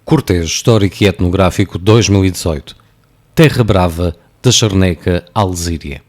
Cortejo Histórico e Etnográfico 2018. Terra Brava da Charneca Alzíria.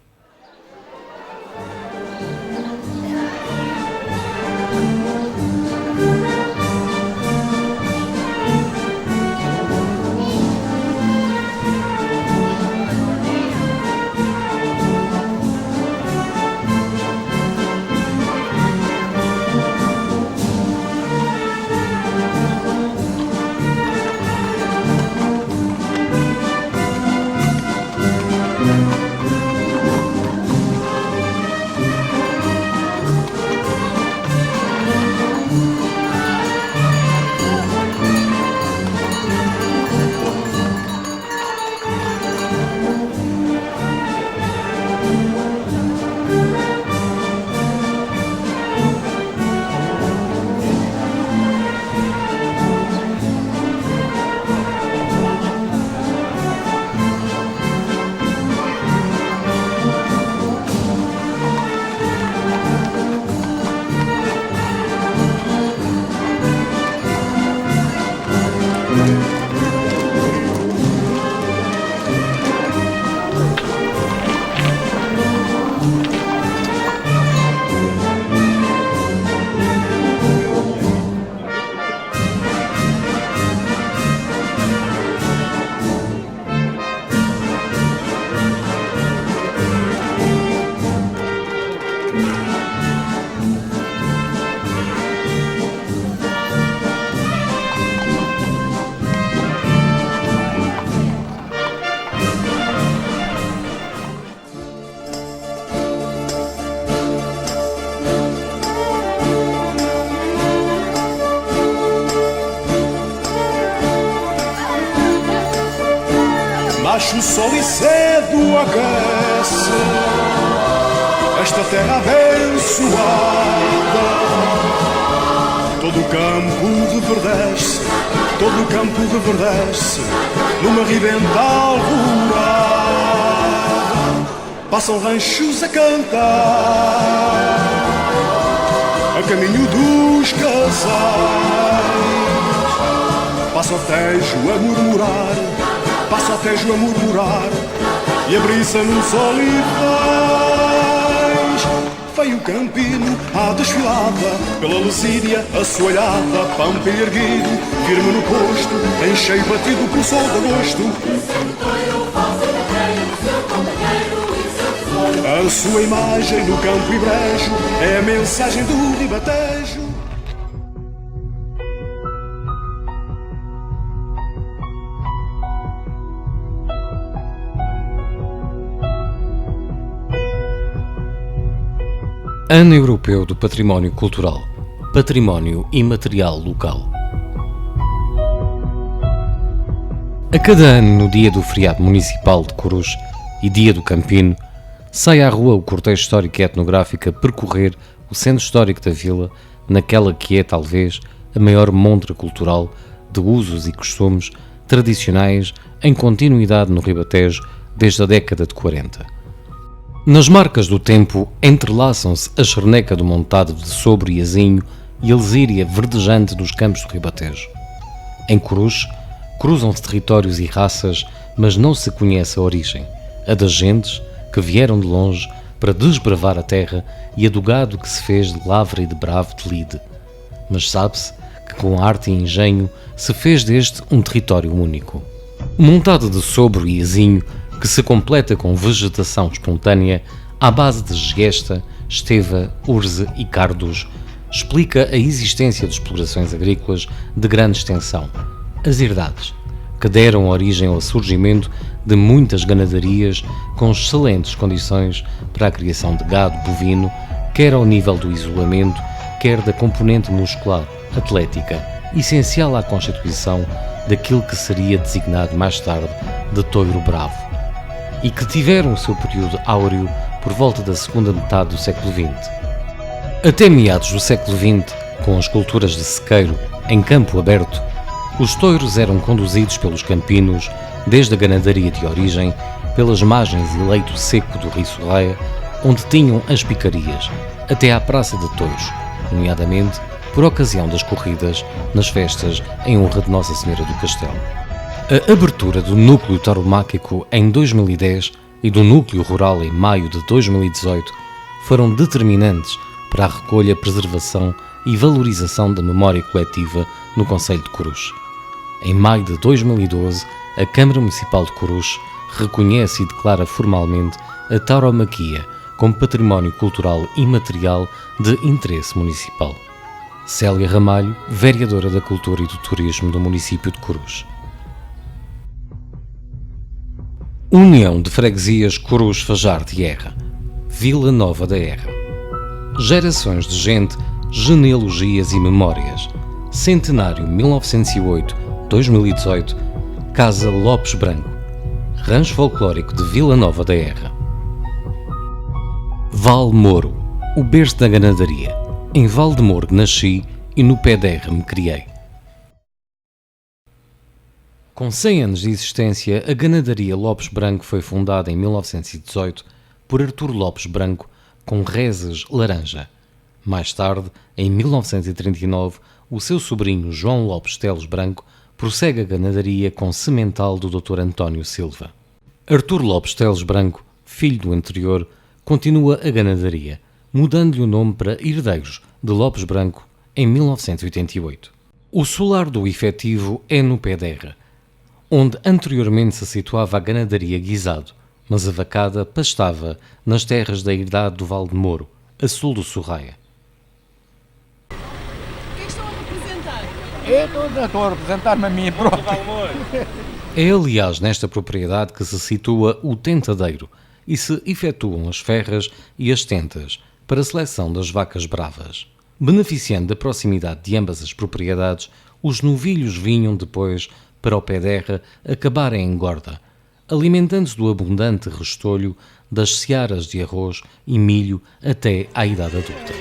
Nasce o sol e cedo aquece esta terra abençoada. Todo o campo reverdece, todo o campo reverdece numa ribental rural. Passam ranchos a cantar a caminho dos casais. Passa o Tejo a murmurar, passa o Tejo a murmurar e a brisa nos olivais. Veio o campino à desfilada, pela Lesíria assoalhada, pampa erguido, firme no posto, em cheio batido pelo sol de agosto. A sua imagem no campo e brejo é a mensagem do ribatejo. Ano Europeu do Património Cultural, Património Imaterial Local. A cada ano, no dia do feriado municipal de Corus e dia do Campino, sai à rua o cortejo histórico e etnográfico a percorrer o centro histórico da vila, naquela que é, talvez, a maior montra cultural de usos e costumes tradicionais em continuidade no Ribatejo desde a década de 40. Nas marcas do tempo entrelaçam-se a charneca do montado de Sobre e Azinho e a lesíria verdejante dos campos do Ribatejo. Em Corus, cruzam-se territórios e raças, mas não se conhece a origem, a das gentes que vieram de longe para desbravar a terra e a do gado que se fez de lavra e de bravo de lide. Mas sabe-se que com arte e engenho se fez deste um território único. O montado de Sobre e Azinho, que se completa com vegetação espontânea à base de gesta, esteva, urze e cardos, explica a existência de explorações agrícolas de grande extensão, as herdades, que deram origem ao surgimento de muitas ganadarias com excelentes condições para a criação de gado bovino, quer ao nível do isolamento, quer da componente muscular, atlética, essencial à constituição daquilo que seria designado mais tarde de touro bravo, e que tiveram o seu período áureo por volta da segunda metade do século XX. Até meados do século XX, com as culturas de sequeiro em campo aberto, os touros eram conduzidos pelos campinos desde a ganadaria de origem, pelas margens e leito seco do Rio Sorraia, onde tinham as picarias, até à Praça de Touros, nomeadamente por ocasião das corridas nas festas em honra de Nossa Senhora do Castelo. A abertura do núcleo tauromáquico em 2010 e do núcleo rural em maio de 2018 foram determinantes para a recolha, preservação e valorização da memória coletiva no concelho de Corus. Em maio de 2012, a Câmara Municipal de Corus reconhece e declara formalmente a tauromaquia como património cultural imaterial de interesse municipal. Célia Ramalho, vereadora da Cultura e do Turismo do município de Corus. União de Freguesias Corus Fajardo e Erra, Vila Nova da Erra. Gerações de gente, genealogias e memórias. Centenário 1908-2018, Casa Lopes Branco, Rancho Folclórico de Vila Nova da Erra. Val Moro, o berço da ganadaria. Em Val de Moro nasci e no pé da Erra me criei. Com 100 anos de existência, a ganadaria Lopes Branco foi fundada em 1918 por Artur Lopes Branco com reses laranja. Mais tarde, em 1939, o seu sobrinho João Lopes Teles Branco prossegue a ganadaria com semental do Dr. António Silva. Artur Lopes Teles Branco, filho do anterior, continua a ganadaria, mudando-lhe o nome para Herdeiros de Lopes Branco em 1988. O solar do efetivo é no pé da Erra, onde anteriormente se situava a ganadaria Guisado, mas a vacada pastava nas terras da herdade do Val de Moro, a sul do Sorraia. O que é que estão a representar? Eu estou a representar-me a mim próprio. É aliás nesta propriedade que se situa o tentadeiro e se efetuam as ferras e as tentas para a seleção das vacas bravas. Beneficiando da proximidade de ambas as propriedades, os novilhos vinham depois para o pé da Erra acabarem em engorda, alimentando-se do abundante restolho das searas de arroz e milho até à idade adulta.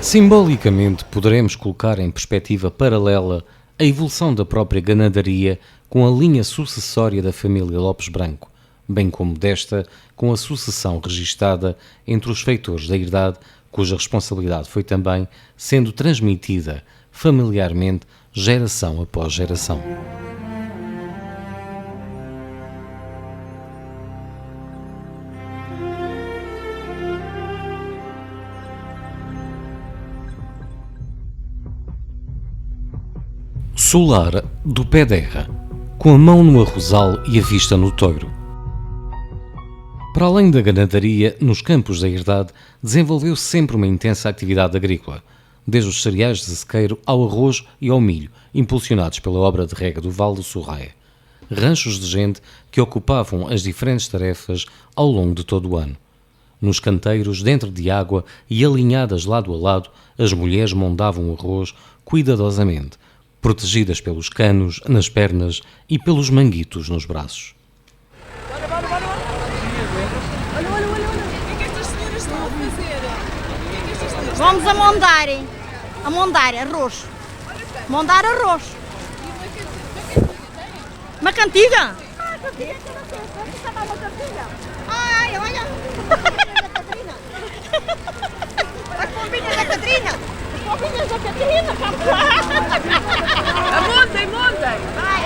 Simbolicamente, poderemos colocar em perspectiva paralela a evolução da própria ganadaria com a linha sucessória da família Lopes Branco, bem como desta com a sucessão registada entre os feitores da herdade, cuja responsabilidade foi também sendo transmitida familiarmente geração após geração. Solar do pé da Erra, com a mão no arrozal e a vista no touro. Para além da ganadaria, nos campos da herdade, desenvolveu-se sempre uma intensa atividade agrícola, desde os cereais de sequeiro ao arroz e ao milho, impulsionados pela obra de rega do Val do Sorraia. Ranchos de gente que ocupavam as diferentes tarefas ao longo de todo o ano. Nos canteiros, dentro de água e alinhadas lado a lado, as mulheres mondavam o arroz cuidadosamente, protegidas pelos canos nas pernas e pelos manguitos nos braços. Olha. O que é que estas senhoras estão a fazer? Vamos a mondar arroz. Mondar arroz. Uma cantiga? Ai, olha. As pombinhas da Catarina. As pombinhas da Catarina, Montem! Vai.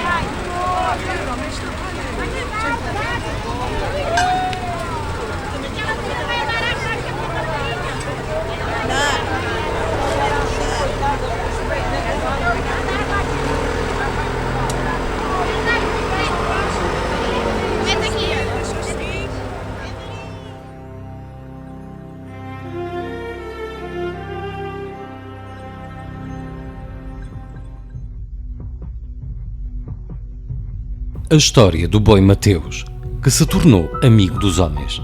A história do boi Mateus, que se tornou amigo dos homens.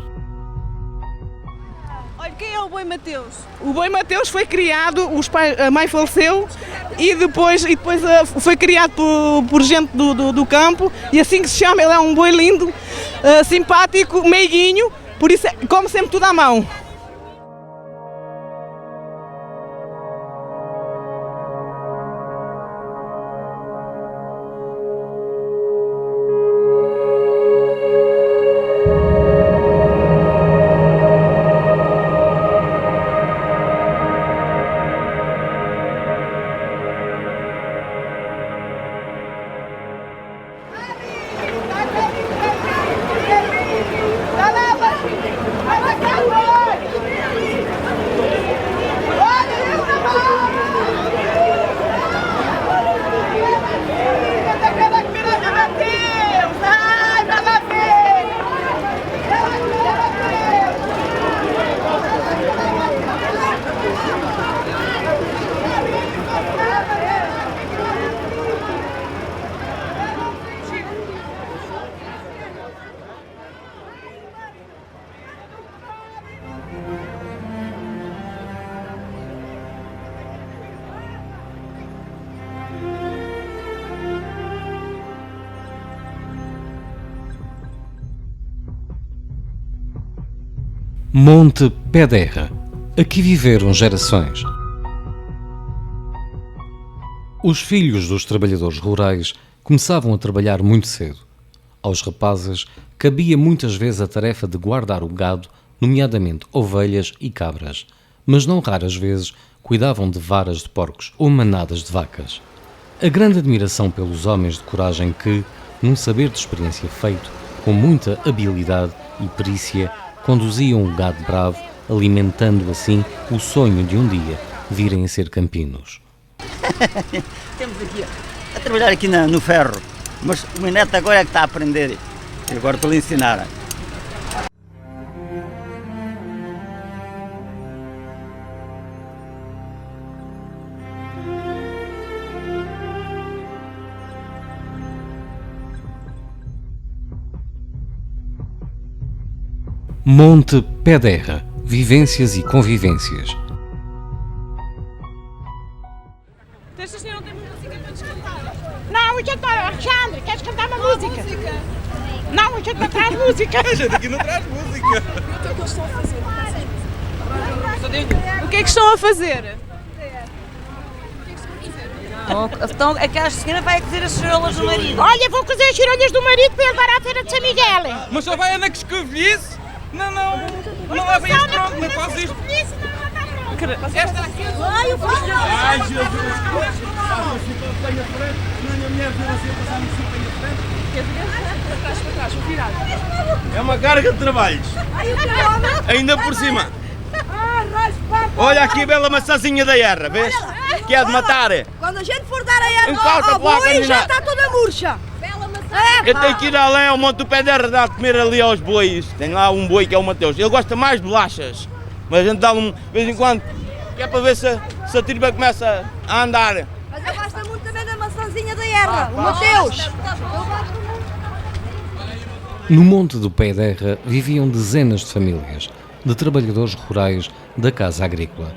Olha, quem é o boi Mateus? O boi Mateus foi criado, a mãe faleceu e depois foi criado por gente do campo e assim que se chama. Ele é um boi lindo, simpático, meiguinho, por isso come sempre tudo à mão. Monte Péderra. Aqui viveram gerações. Os filhos dos trabalhadores rurais começavam a trabalhar muito cedo. Aos rapazes cabia muitas vezes a tarefa de guardar o gado, nomeadamente ovelhas e cabras, mas não raras vezes cuidavam de varas de porcos ou manadas de vacas. A grande admiração pelos homens de coragem que, num saber de experiência feito, com muita habilidade e perícia, conduziam o gado bravo, alimentando assim o sonho de um dia virem a ser campinos. Temos aqui a trabalhar aqui no ferro, mas o meu neto agora é que está a aprender. Eu agora estou a lhe ensinar. Monte Péderra. Vivências e convivências. Esta senhora não tem música para nos cantar. Não, a gente, Alexandre, queres cantar uma música? Não, a gente não traz música. A gente aqui não traz música. O que é que eles estão a fazer? O que é que estão a fazer? Então, é que a senhora vai cozer as cerolas do marido. Olha, vou cozer as chirolhas do marido para ele levar à feira de São Miguel. Mas só vai andar que escovilhice? Não leva isto pronto, nem faz isto. Esta aqui. Ai, o filho. Ai, Jesus. Tenho a frente, senão a mulher viu assim a passar no sítio em frente. Para trás, vou virar. É uma carga de trabalhos. Ai, o que Ainda por cima. Olha aqui a bela maçãzinha da erra, vês? Que é de matar. Quando a gente for dar a erva Encosta-te ao lá, boi, menina. já está toda murcha. Eu tenho que ir além ao Monte do Péderra dar de comer ali aos bois. Tem lá um boi que é o Mateus. Ele gosta mais de bolachas. Mas a gente dá-lhe de vez em quando, que é para ver se a tripa começa a andar. Mas eu gosto muito também da maçãzinha da erva, o Mateus. No Monte do Péderra viviam dezenas de famílias, de trabalhadores rurais da casa agrícola.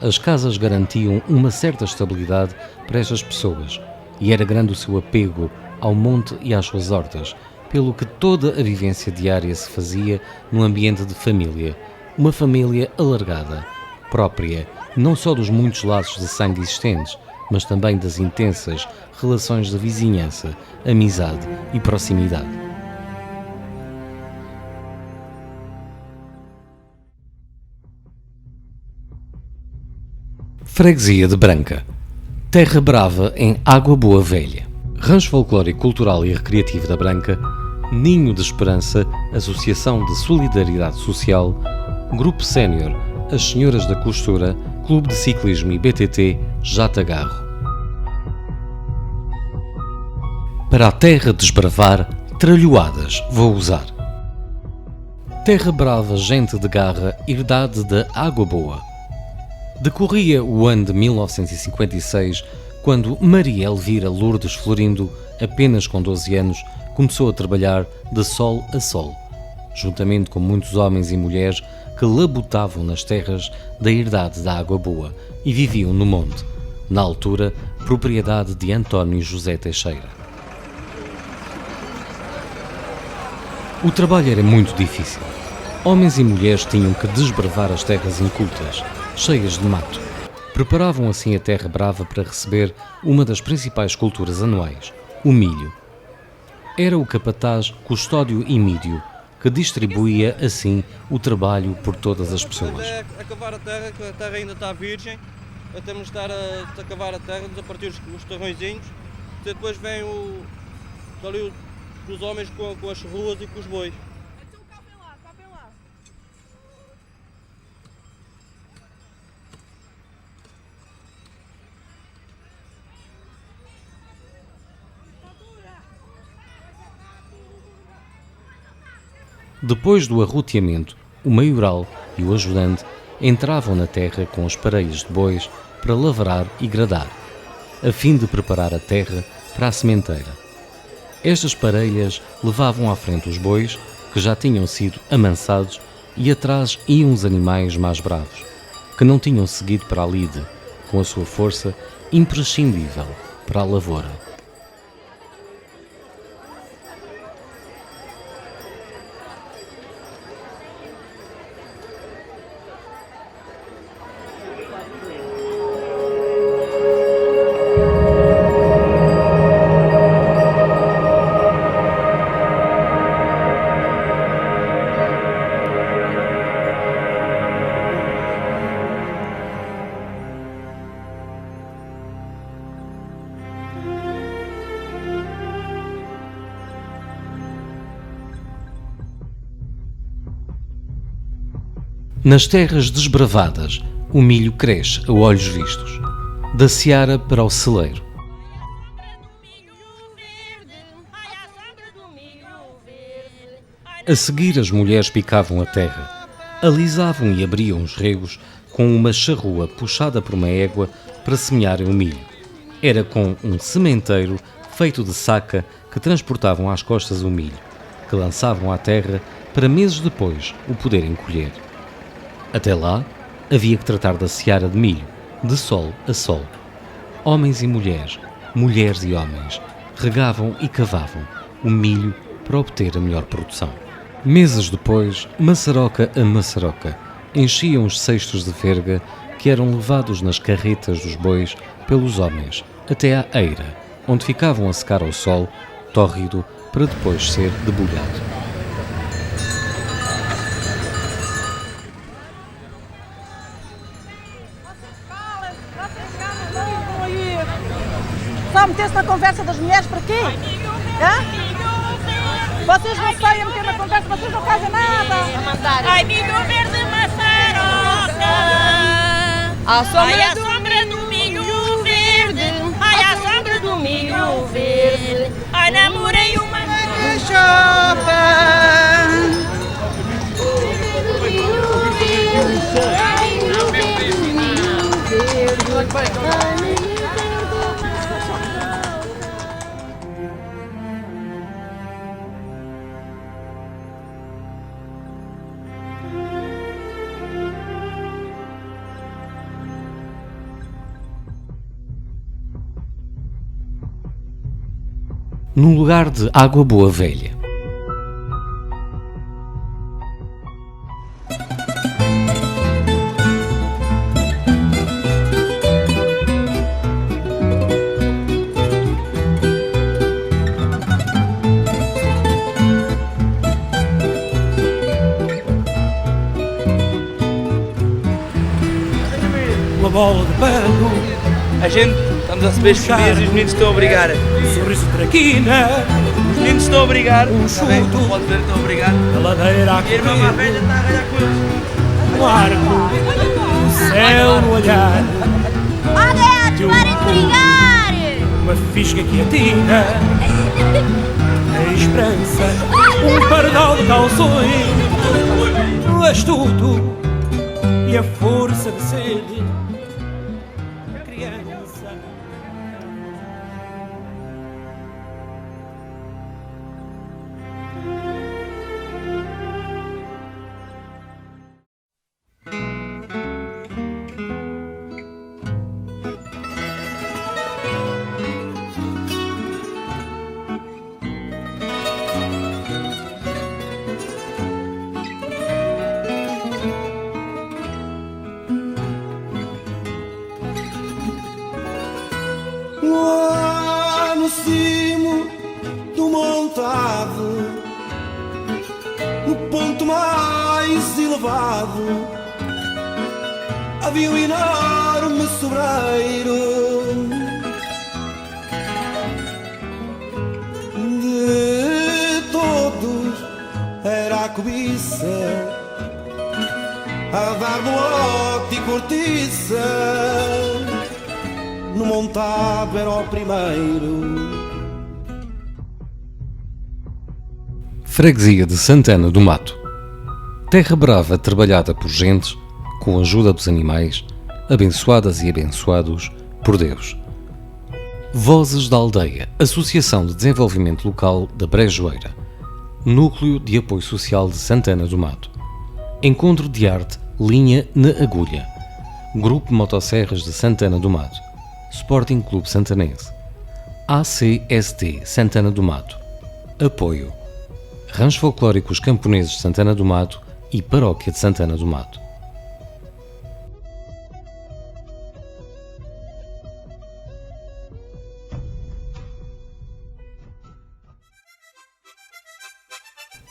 As casas garantiam uma certa estabilidade para estas pessoas e era grande o seu apego ao monte e às suas hortas, pelo que toda a vivência diária se fazia num ambiente de família, uma família alargada, própria não só dos muitos laços de sangue existentes, mas também das intensas relações de vizinhança, amizade e proximidade. Freguesia de Branca. Terra Brava em Água Boa Velha. Rancho folclórico, cultural e recreativo da Branca, Ninho de Esperança, Associação de Solidariedade Social, Grupo Sénior, As Senhoras da Costura, Clube de Ciclismo e BTT, Jatagarro. Para a terra desbravar, tralhoadas vou usar. Terra Brava, gente de garra, herdade da Água Boa. Decorria o ano de 1956, quando Maria Elvira Lourdes Florindo, apenas com 12 anos, começou a trabalhar de sol a sol, juntamente com muitos homens e mulheres que labutavam nas terras da herdade da Água Boa e viviam no monte, na altura propriedade de António José Teixeira. O trabalho era muito difícil. Homens e mulheres tinham que desbravar as terras incultas, cheias de mato. Preparavam assim a terra brava para receber uma das principais culturas anuais, o milho. Era o capataz Custódio Emídio, que distribuía assim o trabalho por todas as pessoas. A cavar a terra, que a terra ainda está virgem, temos de estar a cavar a terra, a partir os terrõezinhos, depois vem os homens com as ruas e com os bois. Então cavem lá, cavem lá. Depois do arroteamento, o maioral e o ajudante entravam na terra com as parelhas de bois para lavrar e gradar, a fim de preparar a terra para a sementeira. Estas parelhas levavam à frente os bois, que já tinham sido amansados, e atrás iam os animais mais bravos, que não tinham seguido para a lide, com a sua força imprescindível para a lavoura. Nas terras desbravadas, o milho cresce a olhos vistos. Da seara para o celeiro. A seguir, as mulheres picavam a terra, alisavam e abriam os regos com uma charrua puxada por uma égua para semearem o milho. Era com um sementeiro feito de saca que transportavam às costas o milho, que lançavam à terra para meses depois o poderem colher. Até lá, havia que tratar da seara de milho, de sol a sol. Homens e mulheres, mulheres e homens, regavam e cavavam o milho para obter a melhor produção. Meses depois, maçaroca a maçaroca, enchiam os cestos de verga que eram levados nas carretas dos bois pelos homens até à eira, onde ficavam a secar ao sol, tórrido, para depois ser debulhado. Só meter-se na conversa das mulheres para quê? Hã? Vocês não saem a meter na conversa, vocês não fazem nada. Ai, milho verde, maçaroca. Ai, a sombra do milho verde. Ai, a sombra do milho verde. Ai, namorei uma chopa. Num lugar de água boa velha. Uma bola de pano. A gente estamos a receber os bebês e os meninos estão a brigar. Sorriso de traquina. Os meninos estão a brigar. Chuto. Pode ver, estão a brigar. A ladeira a E a irmã mais velha está a ralhar com eles. um arco. O céu no olhar. Olha, parem de brigar! Uma fisga que atina. A esperança. Um pardal de calções. O astuto. E a força de sede. A criança. Lá no cimo do montado, no ponto mais elevado, havia um enorme sobreiro de todos, era a cobiça a dar bolote e cortiça. No montado era o primeiro. Freguesia de Santana do Mato. Terra brava trabalhada por gentes, com a ajuda dos animais, abençoadas e abençoados por Deus. Vozes da Aldeia, Associação de Desenvolvimento Local da Brejoeira. Núcleo de Apoio Social de Santana do Mato. Encontro de Arte Linha na Agulha. Grupo Motosserras de Santana do Mato. Sporting Clube Santanense. ACST Santana do Mato. Apoio. Ranchos Folclóricos Camponeses de Santana do Mato e Paróquia de Santana do Mato.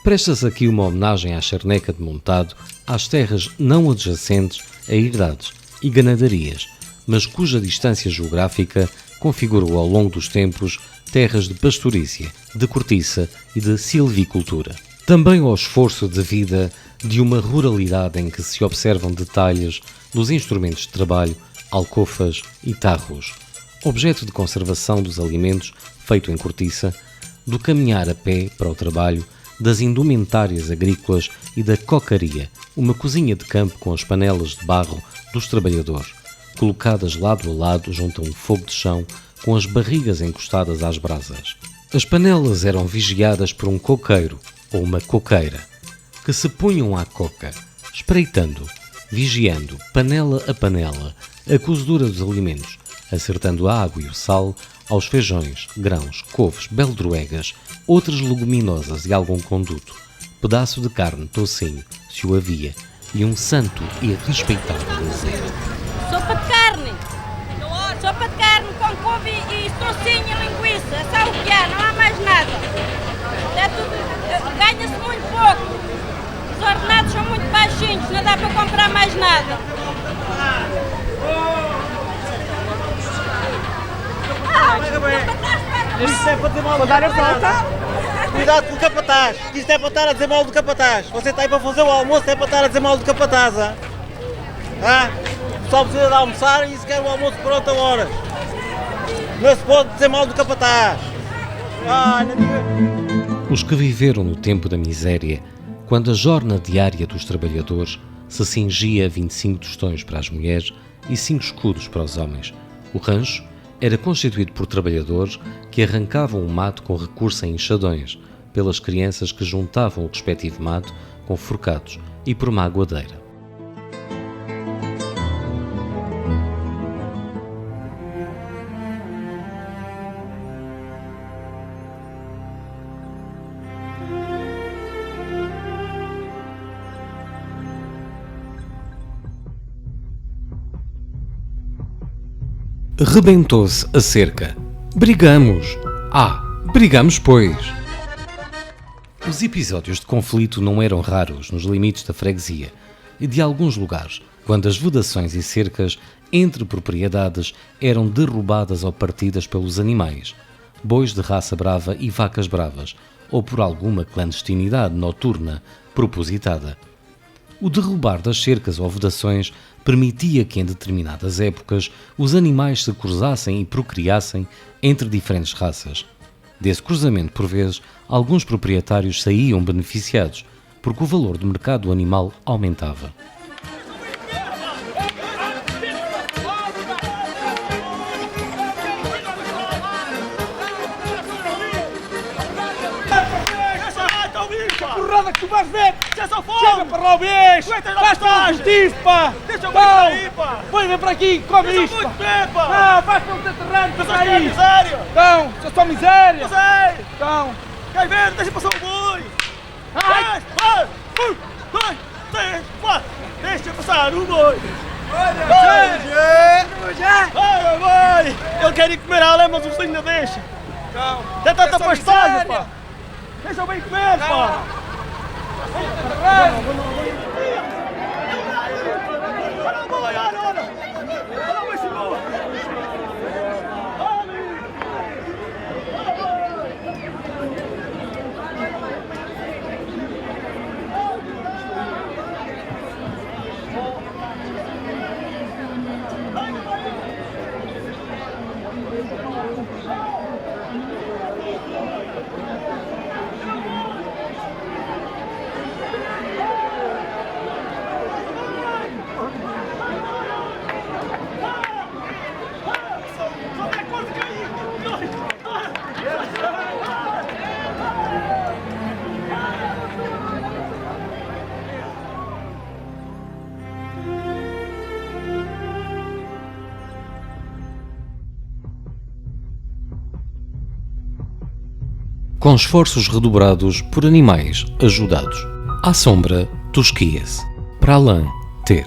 Presta-se aqui uma homenagem à charneca de montado, às terras não adjacentes a herdades e ganadarias, mas cuja distância geográfica configurou ao longo dos tempos terras de pastorícia, de cortiça e de silvicultura. Também ao esforço de vida de uma ruralidade em que se observam detalhes dos instrumentos de trabalho, alcofas e tarros, objeto de conservação dos alimentos feito em cortiça, do caminhar a pé para o trabalho, das indumentárias agrícolas e da cocaria, uma cozinha de campo com as panelas de barro dos trabalhadores, colocadas lado a lado junto a um fogo de chão, com as barrigas encostadas às brasas. As panelas eram vigiadas por um coqueiro ou uma coqueira, que se punham à coca, espreitando, vigiando, panela a panela, a cozedura dos alimentos, acertando a água e o sal aos feijões, grãos, couves, beldroegas, outras leguminosas e algum conduto, pedaço de carne, tocinho, se o havia, e um santo e respeitável azeite. Sopa de carne! Sopa de carne com couve e tocinho e linguiça. É só o que há, não há mais nada. É tudo, ganha-se muito pouco. Os ordenados são muito baixinhos, não dá para comprar mais nada. Isto é para dizer mal do capataz. Cuidado com o capataz. Isto é para estar a dizer mal do capataz. Você está aí para fazer o almoço, é para estar a dizer mal do capataz. O pessoal precisa de almoçar e se quer o almoço por outra hora. Não se pode dizer mal do capataz. Os que viveram no tempo da miséria, quando a jornada diária dos trabalhadores se cingia a 25 tostões para as mulheres e 5 escudos para os homens, o rancho era constituído por trabalhadores que arrancavam o mato com recurso a enxadões, pelas crianças que juntavam o respectivo mato com forcados e por uma aguadeira. Rebentou-se a cerca. Brigamos! Brigamos, pois! Os episódios de conflito não eram raros nos limites da freguesia e de alguns lugares, quando as vedações e cercas entre propriedades eram derrubadas ou partidas pelos animais, bois de raça brava e vacas bravas, ou por alguma clandestinidade noturna propositada. O derrubar das cercas ou vedações permitia que em determinadas épocas os animais se cruzassem e procriassem entre diferentes raças. Desse cruzamento, por vezes, alguns proprietários saíam beneficiados, porque o valor do mercado animal aumentava. Porrada que tu vais ver! Chega para lá o bicho! Faz-te justiça, pá! Deixa-me aí, pá! Vem para aqui, come isto! Não, faz-te um terreno, para aí! Miséria! Então, só só miséria! Eu sei! Então! Quer ver? Deixa passar o boi! Vai! Vai! 1, 2, 3, 4! Deixa passar o boi! Vai, vai! Ele quer ir comer a lã, mas o vizinho não deixa! Tem tanta pastagem, pá! Deixa bem comer, pá! Com esforços redobrados por animais ajudados. À sombra, tosquia-se. Para a lã, ter.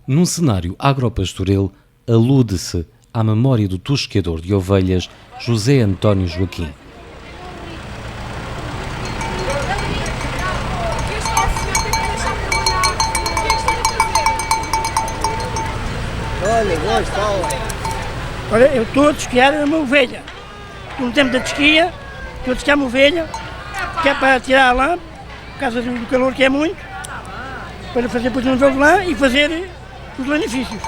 Num cenário agropastoril, alude-se à memória do tosqueador de ovelhas José António Joaquim. Olha, eu estou a tosquiar uma ovelha. No tempo da tosquia, estou a tosquiar uma ovelha que é para tirar a lã, por causa do calor que é muito, para fazer depois um novo lã e fazer os lanifícios.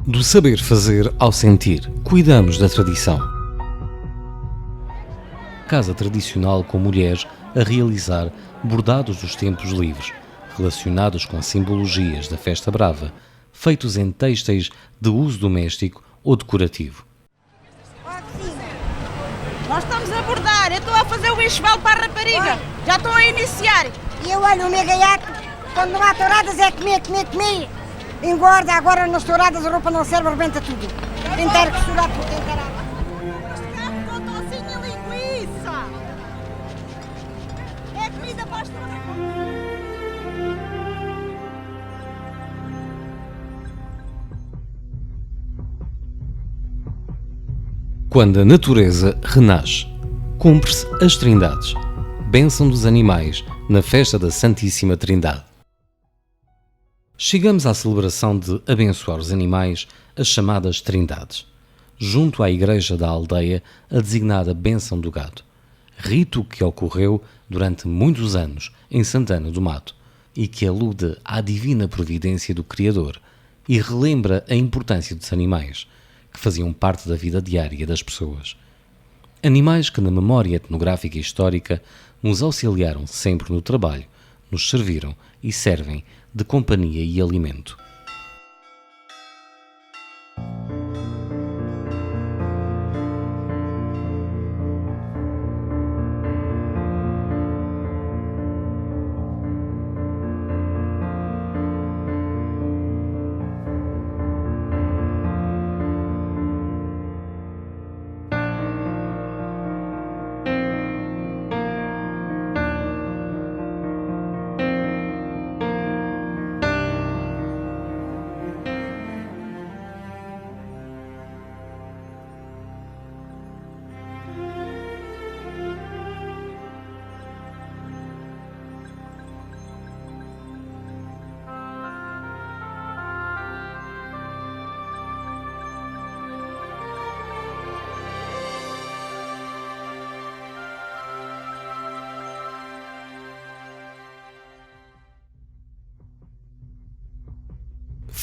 Do saber fazer ao sentir, cuidamos da tradição. Casa tradicional com mulheres a realizar bordados dos tempos livres, relacionados com simbologias da festa brava, feitos em têxteis de uso doméstico ou decorativo. Nós estamos a bordar, eu estou a fazer o enxoval para a rapariga, já estou a iniciar. E eu olho o meu gaiato, quando não há touradas é comer. Engorda, agora nas touradas a roupa não serve, arrebenta tudo. Tentar costurar tudo, tentar. É comida para as touradas. Quando a natureza renasce, cumpre-se as Trindades, bênção dos animais na festa da Santíssima Trindade. Chegamos à celebração de abençoar os animais, as chamadas Trindades, junto à igreja da aldeia, a designada bênção do gado, rito que ocorreu durante muitos anos em Santana do Mato e que alude à divina providência do Criador e relembra a importância dos animais, que faziam parte da vida diária das pessoas. Animais que na memória etnográfica e histórica nos auxiliaram sempre no trabalho, nos serviram e servem de companhia e alimento.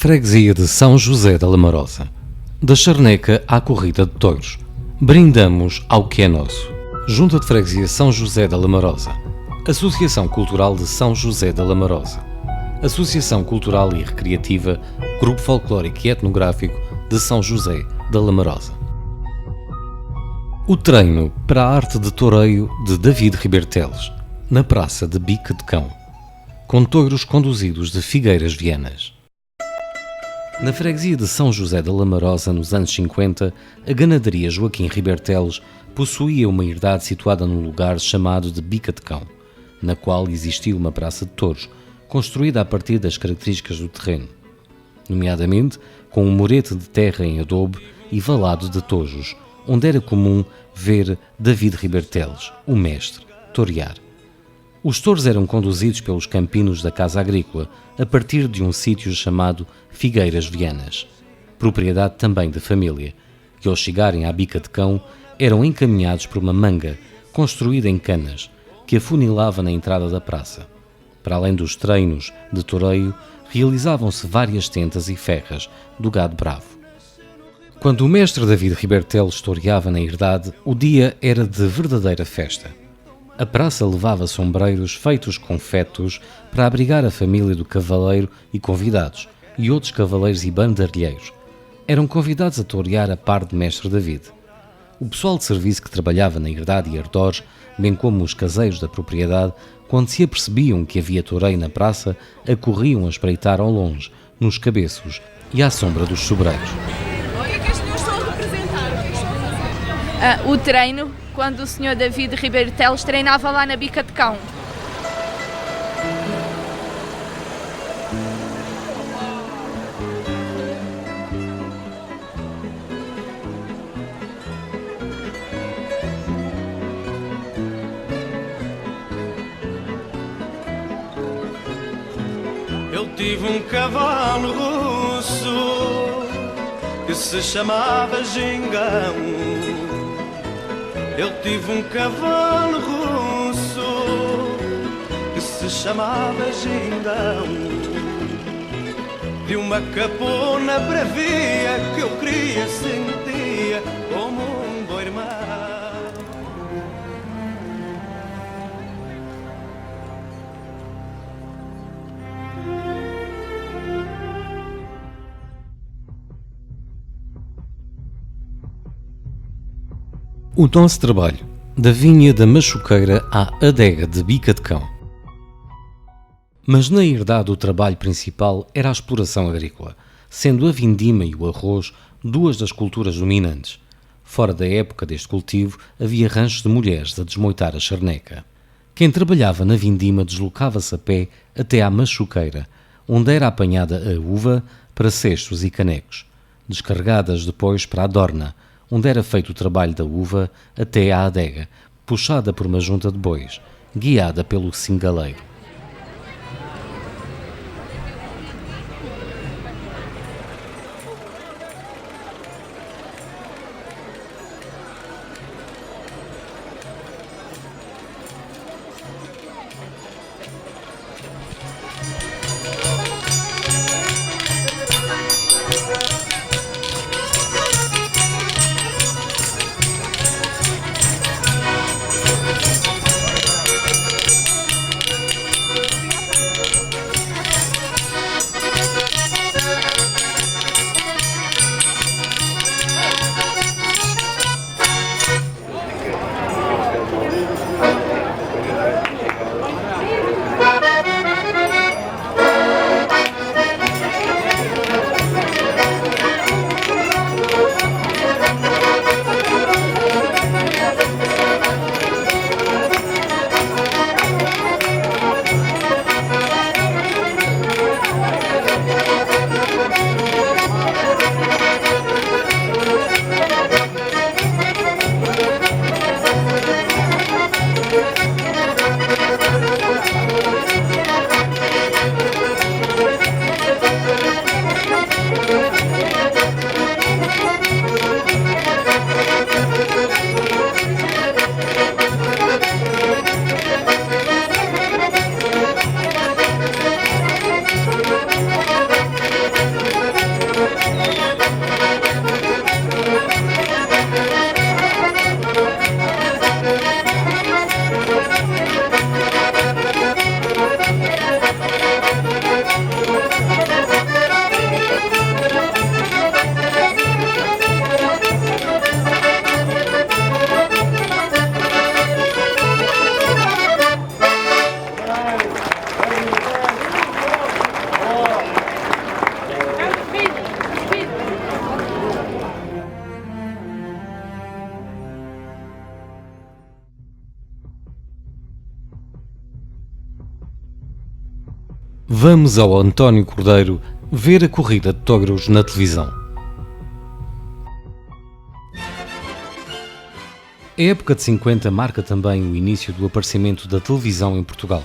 Freguesia de São José da Lamarosa. Da charneca à corrida de touros. Brindamos ao que é nosso. Junta de Freguesia São José da Lamarosa. Associação Cultural de São José da Lamarosa. Associação Cultural e Recreativa, Grupo Folclórico e Etnográfico de São José da Lamarosa. O treino para a arte de toureio de David Ribeiro Teles, na Praça de Bica de Cão, com touros conduzidos de Figueiras Vianas. Na freguesia de São José da Lamarosa, nos anos 50, a ganaderia Joaquim Ribeiro Teles possuía uma herdade situada num lugar chamado de Bica de Cão, na qual existia uma praça de touros, construída a partir das características do terreno, nomeadamente com um murete de terra em adobe e valado de tojos, onde era comum ver David Ribeiro Teles, o mestre, torear. Os touros eram conduzidos pelos campinos da Casa Agrícola a partir de um sítio chamado Figueiras Vianas, propriedade também da família, que ao chegarem à Bica de Cão eram encaminhados por uma manga construída em canas que afunilava na entrada da praça. Para além dos treinos de toureio, realizavam-se várias tentas e ferras do gado bravo. Quando o mestre David Ribeiro Teles toreava na herdade, o dia era de verdadeira festa. A praça levava sombreiros feitos com fetos para abrigar a família do cavaleiro e convidados, e outros cavaleiros e bandeirilheiros. Eram convidados a torear a par de mestre David. O pessoal de serviço que trabalhava na herdade e arredores, bem como os caseiros da propriedade, quando se apercebiam que havia toureio na praça, acorriam a espreitar ao longe, nos cabeços e à sombra dos sobreiros. O que é que as senhoras estão a representar? O que é que estão a fazer? O treino, quando o Sr. David Ribeiro Teles treinava lá na Bica de Cão. Eu tive um cavalo russo que se chamava Gingão. Eu tive um cavalo russo que se chamava Gingão. De uma capona bravia que eu queria, sentia como um bom irmão. O nosso trabalho, da vinha da Machuqueira à adega de Bica de Cão. Mas na herdade o trabalho principal era a exploração agrícola, sendo a vindima e o arroz duas das culturas dominantes. Fora da época deste cultivo havia ranchos de mulheres a desmoitar a charneca. Quem trabalhava na vindima deslocava-se a pé até à Machuqueira, onde era apanhada a uva para cestos e canecos, descarregadas depois para a Dorna, onde era feito o trabalho da uva até à adega, puxada por uma junta de bois, guiada pelo cingaleiro. Vamos ao António Cordeiro ver a corrida de touros na televisão. A época de 50 marca também o início do aparecimento da televisão em Portugal.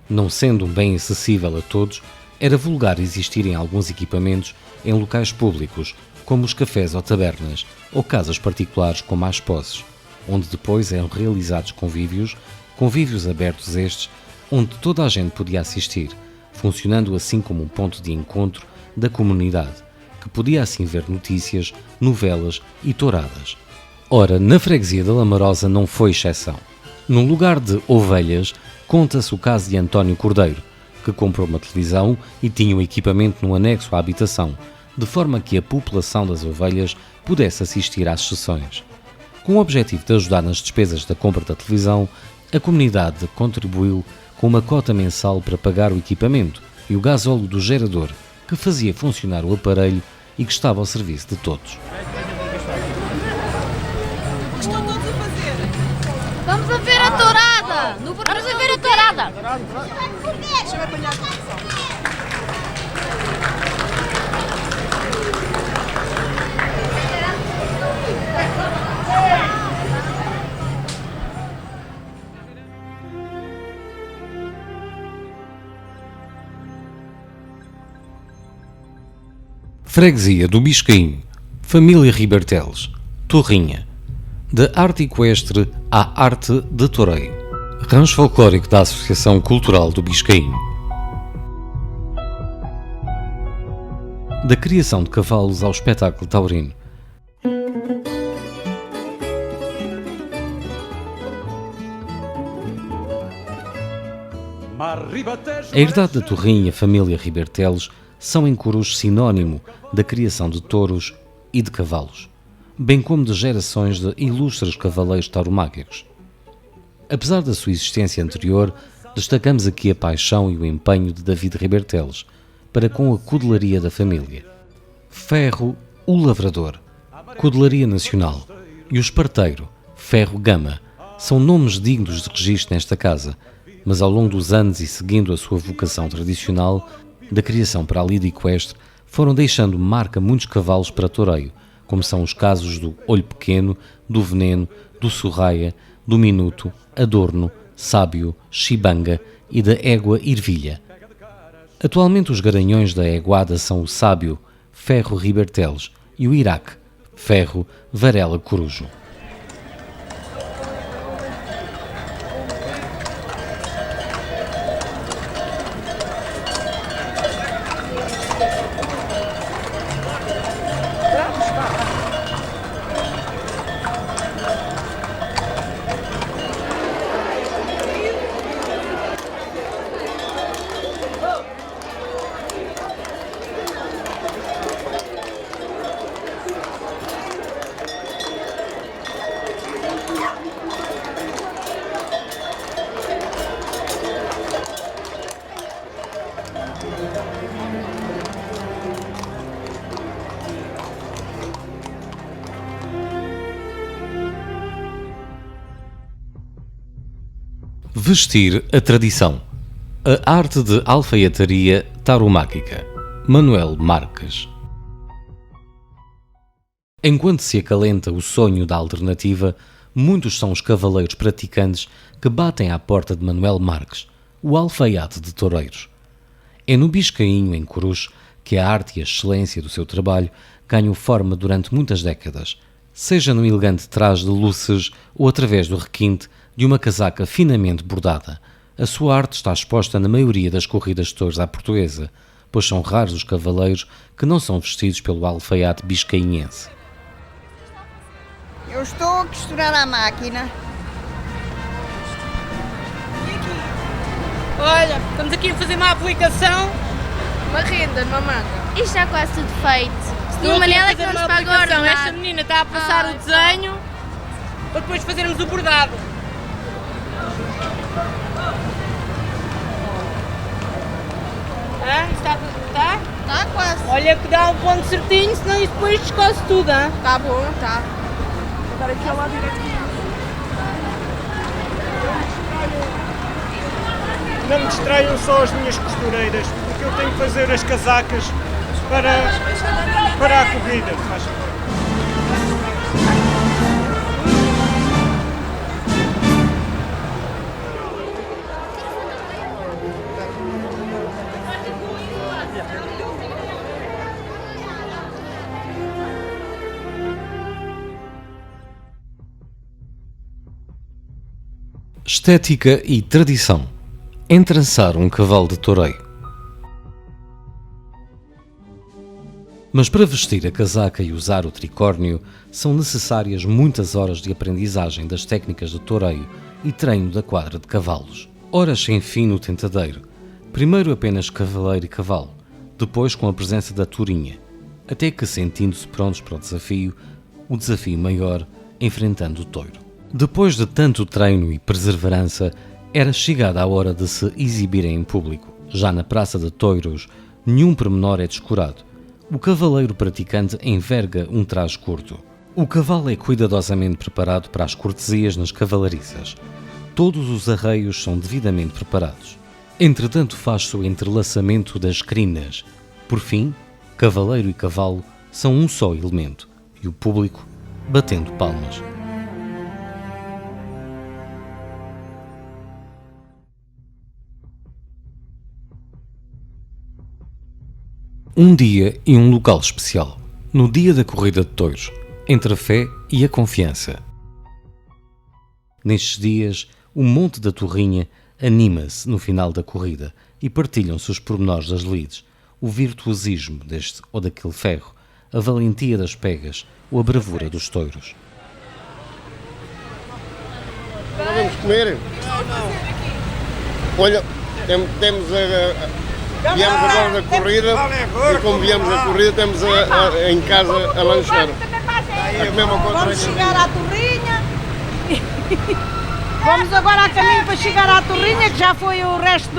Não sendo um bem acessível a todos, era vulgar existirem alguns equipamentos em locais públicos, como os cafés ou tabernas, ou casas particulares como as posses, onde depois eram realizados convívios abertos estes, onde toda a gente podia assistir, funcionando assim como um ponto de encontro da comunidade, que podia assim ver notícias, novelas e touradas. Ora, na freguesia da Lamarosa não foi exceção. No lugar de ovelhas, conta-se o caso de António Cordeiro, que comprou uma televisão e tinha o equipamento no anexo à habitação, de forma que a população das ovelhas pudesse assistir às sessões. Com o objetivo de ajudar nas despesas da compra da televisão, a comunidade contribuiu com uma cota mensal para pagar o equipamento e o gasóleo do gerador, que fazia funcionar o aparelho e que estava ao serviço de todos. O que estão todos a fazer? Vamos a ver a tourada! Vamos a ver a tourada! Deixa-me apanhar a televisão. Freguesia do Biscainho, família Riberteles, Torrinha. Da arte equestre à arte de toureio. Rancho folclórico da Associação Cultural do Biscainho. Da criação de cavalos ao espetáculo taurino. A herdade da Torrinha e a família Riberteles são em Coruche sinónimo da criação de touros e de cavalos, bem como de gerações de ilustres cavaleiros tauromáquicos. Apesar da sua existência anterior, destacamos aqui a paixão e o empenho de David Riberteles para com a cudelaria da família. Ferro, o Lavrador, Cudelaria Nacional, e o Esparteiro, Ferro Gama, são nomes dignos de registro nesta casa, mas ao longo dos anos e seguindo a sua vocação tradicional, da criação para a lida equestre, foram deixando marca muitos cavalos para toureio, como são os casos do Olho Pequeno, do Veneno, do Sorraia, do Minuto, Adorno, Sábio, Chibanga e da Égua Ervilha. Atualmente os garanhões da Eguada são o Sábio, Ferro Riberteles, e o Iraque, Ferro Varela Corujo. Vestir a tradição. A arte de alfaiataria tauromáquica. Manuel Marques. Enquanto se acalenta o sonho da alternativa, muitos são os cavaleiros praticantes que batem à porta de Manuel Marques, o alfaiate de toureiros. É no Biscainho, em Coruche, que a arte e a excelência do seu trabalho ganham forma durante muitas décadas, seja no elegante traje de luces ou através do requinte de uma casaca finamente bordada. A sua arte está exposta na maioria das corridas de touros à portuguesa, pois são raros os cavaleiros que não são vestidos pelo alfaiate biscainhense. Eu estou a costurar a máquina. Olha, estamos aqui a fazer uma aplicação, uma renda, uma manga. Isto está quase tudo feito. De uma maneira que não nos paga a ordenar. Esta menina está a passar o desenho para depois fazermos o bordado. Está? Está quase. Olha que dá um ponto certinho, senão isso depois descoce tudo. Está bom, está. Vou dar aqui ao lado direitinho. Não me distraiam só as minhas costureiras, porque eu tenho que fazer as casacas para a corrida. Faz favor. Estética e tradição. Entrançar um cavalo de toureio. Mas para vestir a casaca e usar o tricórnio são necessárias muitas horas de aprendizagem das técnicas de toureio e treino da quadra de cavalos. Horas sem fim no tentadeiro. Primeiro apenas cavaleiro e cavalo, depois com a presença da tourinha, até que, sentindo-se prontos para o desafio maior, enfrentando o touro. Depois de tanto treino e perseverança, era chegada a hora de se exibirem em público. Já na Praça de Touros, nenhum pormenor é descurado. O cavaleiro praticante enverga um traje curto. O cavalo é cuidadosamente preparado para as cortesias nas cavalariças. Todos os arreios são devidamente preparados. Entretanto, faz-se o entrelaçamento das crinas. Por fim, cavaleiro e cavalo são um só elemento, e o público batendo palmas. Um dia e um local especial. No dia da corrida de touros, entre a fé e a confiança. Nestes dias, o Monte da Torrinha anima-se no final da corrida e partilham-se os pormenores das lides, o virtuosismo deste ou daquele ferro, a valentia das pegas ou a bravura dos touros. Vamos comer? Olha, viemos agora da corrida e como viemos da corrida estamos em casa a lanchar. Vamos chegar à Torrinha. Vamos agora a caminho para chegar à Torrinha, que já foi o resto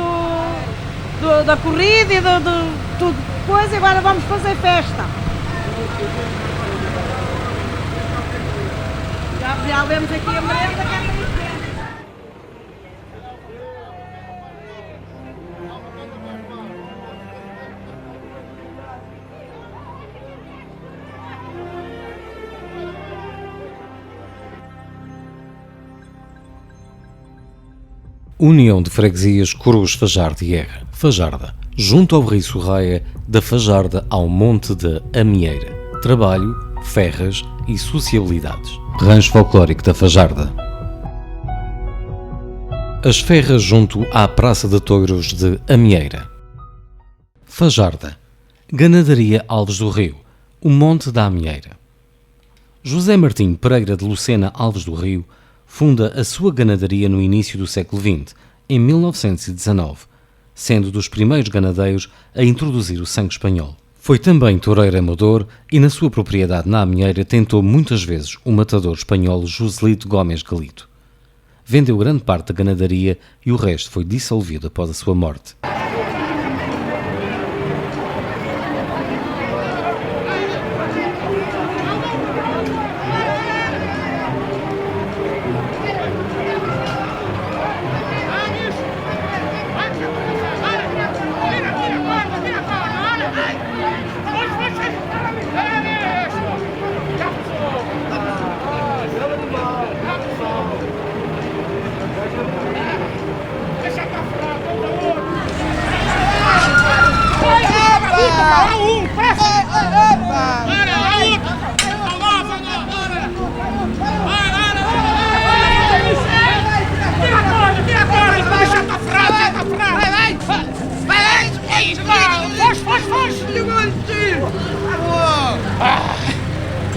da corrida e de tudo depois, e agora vamos fazer festa. Já vemos aqui a merenda, que é muito bem. União de Freguesias Corus, Fajarda e Erra. Fajarda, junto ao Rio Sorraia, da Fajarda ao Monte da Amieira. Trabalho, ferras e sociabilidades. Rancho folclórico da Fajarda. As ferras junto à Praça de Touros de Amieira. Fajarda, Ganadaria Alves do Rio, o Monte da Amieira. José Martim Pereira de Lucena Alves do Rio funda a sua ganadaria no início do século XX, em 1919, sendo dos primeiros ganadeiros a introduzir o sangue espanhol. Foi também toureiro amador e na sua propriedade na Amieira tentou muitas vezes o matador espanhol Joselito Gomes Galito. Vendeu grande parte da ganadaria e o resto foi dissolvido após a sua morte.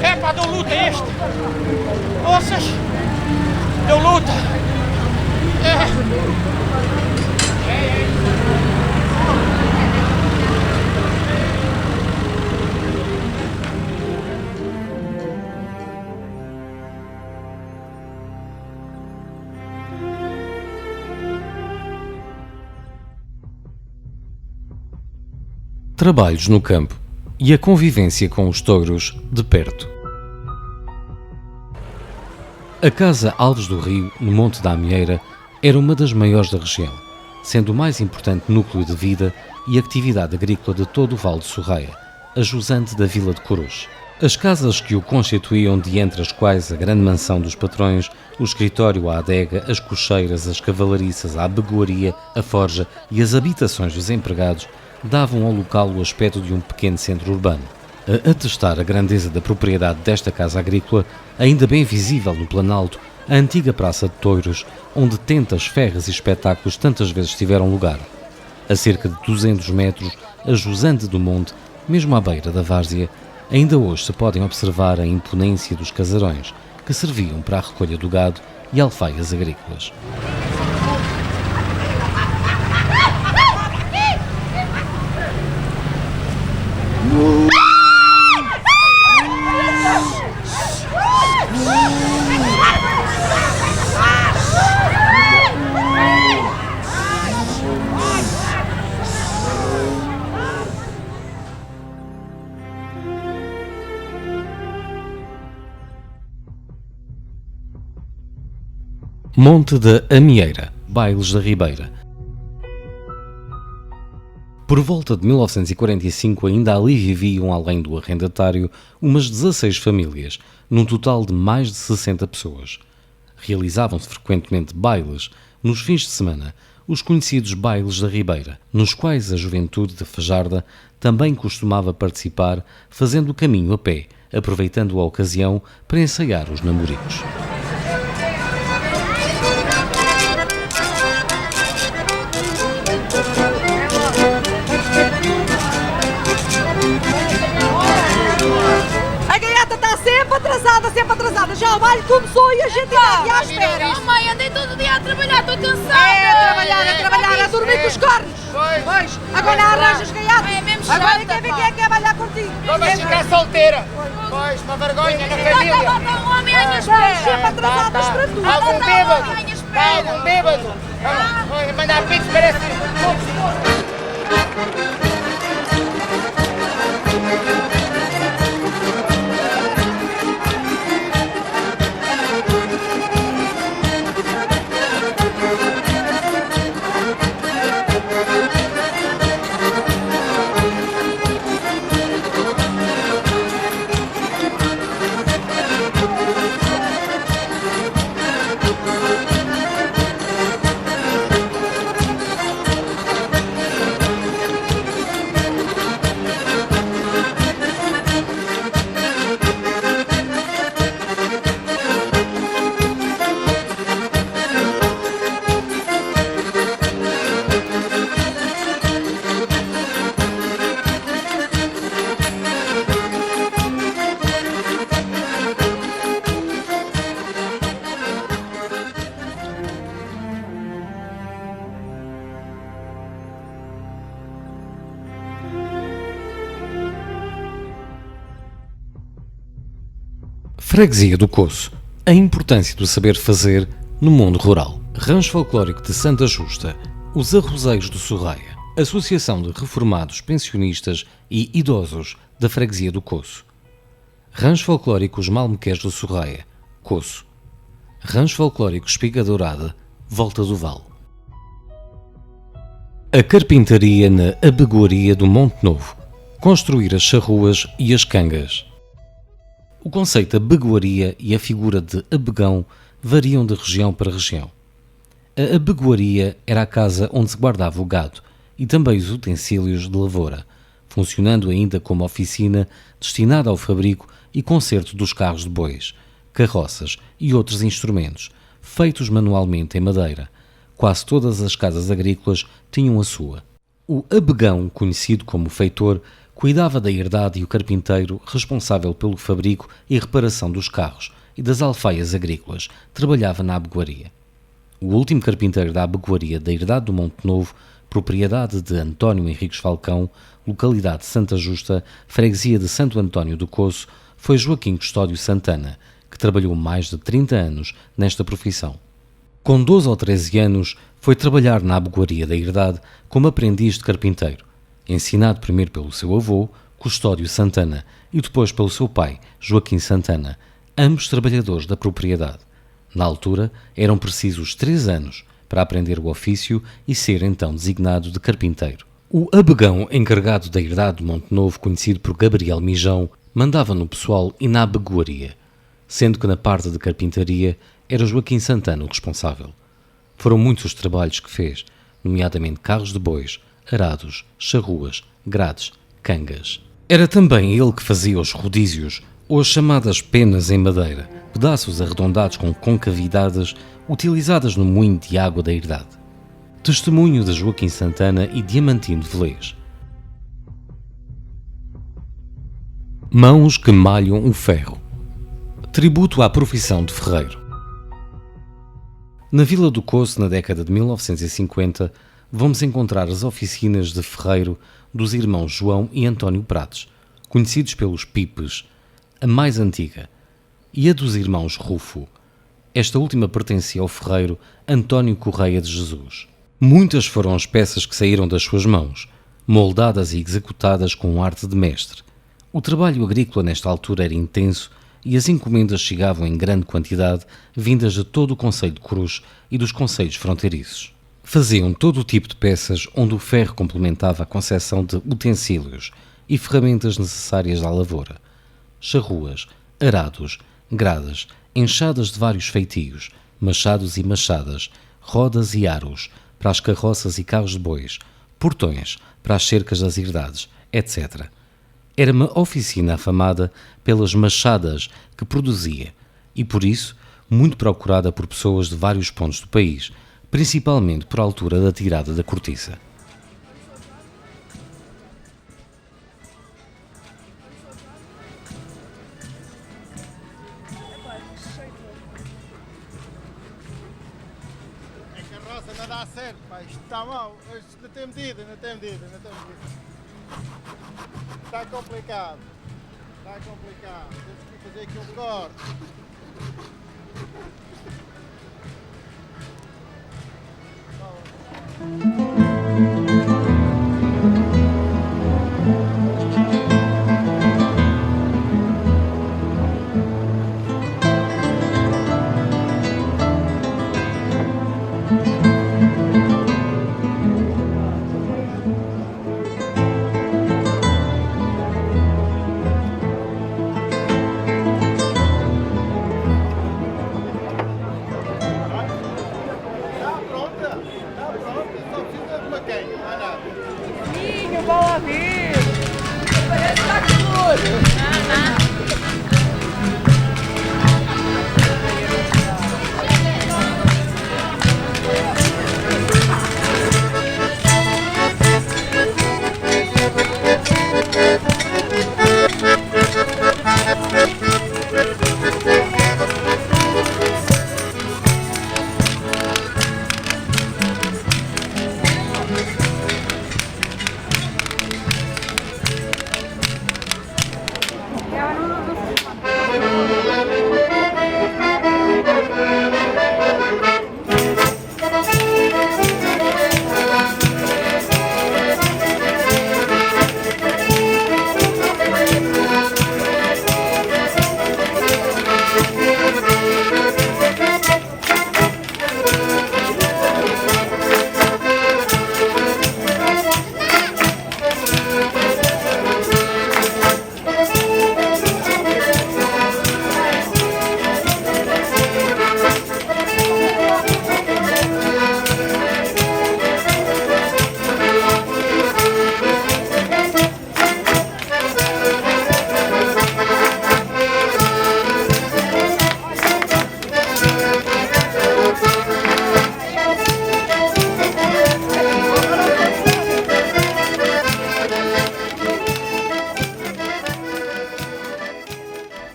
É pá, deu luta este! Nossas! Deu luta! Trabalhos no campo e a convivência com os touros de perto. A Casa Alves do Rio, no Monte da Amieira, era uma das maiores da região, sendo o mais importante núcleo de vida e atividade agrícola de todo o Vale de Sorraia, a jusante da Vila de Corus. As casas que o constituíam, de entre as quais a grande mansão dos patrões, o escritório, a adega, as cocheiras, as cavalariças, a abegoaria, a forja e as habitações dos empregados, davam ao local o aspecto de um pequeno centro urbano. A atestar a grandeza da propriedade desta casa agrícola, ainda bem visível no Planalto, a antiga Praça de Touros, onde tentas, ferras e espetáculos tantas vezes tiveram lugar. A cerca de 200 metros, a jusante do monte, mesmo à beira da várzea, ainda hoje se podem observar a imponência dos casarões, que serviam para a recolha do gado e alfaias agrícolas. Monte da Amieira, Bailes da Ribeira. Por volta de 1945 ainda ali viviam, além do arrendatário, umas 16 famílias, num total de mais de 60 pessoas. Realizavam-se frequentemente bailes nos fins de semana, os conhecidos bailes da Ribeira, nos quais a juventude de Fajarda também costumava participar, fazendo o caminho a pé, aproveitando a ocasião para ensaiar os namoricos. A gaiata está sempre atrasada, sempre atrasada. Já o baile começou e a gente está aqui à espera. Oh, mãe, andei todo o dia a trabalhar, estou cansada. É trabalhar, a dormir com os cornos. Pois. Agora arranjas gaiata. É mesmo Agora chata, quer ver quem é que quer bailar contigo. Não vais ficar solteira. Pois, uma vergonha na família. Está um homem à espera. Sempre atrasadas para tudo. Algum bêbado. Algum bêbado. Mandar pix parece... Freguesia do Coço. A importância do saber fazer no mundo rural. Rancho Folclórico de Santa Justa. Os Arrozeiros do Sorraia. Associação de Reformados Pensionistas e Idosos da Freguesia do Coço. Rancho Folclórico Os Malmequés do Sorraia. Coço. Rancho Folclórico Espiga Dourada. Volta do Val. A carpintaria na Abegoaria do Monte Novo. Construir as charruas e as cangas. O conceito de abegoaria e a figura de abegão variam de região para região. A abegoaria era a casa onde se guardava o gado e também os utensílios de lavoura, funcionando ainda como oficina destinada ao fabrico e conserto dos carros de bois, carroças e outros instrumentos, feitos manualmente em madeira. Quase todas as casas agrícolas tinham a sua. O abegão, conhecido como feitor, cuidava da herdade e o carpinteiro, responsável pelo fabrico e reparação dos carros e das alfaias agrícolas, trabalhava na abegoaria. O último carpinteiro da abegoaria da herdade do Monte Novo, propriedade de António Henriques Falcão, localidade de Santa Justa, freguesia de Santo António do Coço, foi Joaquim Custódio Santana, que trabalhou mais de 30 anos nesta profissão. Com 12 ou 13 anos, foi trabalhar na abegoaria da herdade como aprendiz de carpinteiro, ensinado primeiro pelo seu avô, Custódio Santana, e depois pelo seu pai, Joaquim Santana, ambos trabalhadores da propriedade. Na altura, eram precisos 3 anos para aprender o ofício e ser então designado de carpinteiro. O abegão encarregado da herdade do Monte Novo, conhecido por Gabriel Mijão, mandava no pessoal e na abegoaria, sendo que na parte de carpintaria era Joaquim Santana o responsável. Foram muitos os trabalhos que fez, nomeadamente carros de bois, arados, charruas, grades, cangas. Era também ele que fazia os rodízios, ou as chamadas penas em madeira, pedaços arredondados com concavidades utilizadas no moinho de água da herdade. Testemunho de Joaquim Santana e Diamantino Velez. Mãos que malham o ferro. Tributo à profissão de ferreiro. Na Vila do Coço, na década de 1950, vamos encontrar as oficinas de ferreiro dos irmãos João e António Prates, conhecidos pelos Pipes, a mais antiga, e a dos irmãos Rufo. Esta última pertencia ao ferreiro António Correia de Jesus. Muitas foram as peças que saíram das suas mãos, moldadas e executadas com arte de mestre. O trabalho agrícola nesta altura era intenso e as encomendas chegavam em grande quantidade, vindas de todo o concelho de Cruz e dos concelhos fronteiriços. Faziam todo o tipo de peças onde o ferro complementava a concepção de utensílios e ferramentas necessárias à lavoura. Charruas, arados, gradas, enxadas de vários feitios, machados e machadas, rodas e aros, para as carroças e carros de bois, portões para as cercas das herdades, etc. Era uma oficina afamada pelas machadas que produzia e, por isso, muito procurada por pessoas de vários pontos do país, principalmente por altura da tirada da cortiça. Não dá certo, pá, isto está mal, isto não tem medida, não tem medida. Está complicado, temos que fazer aqui um corte.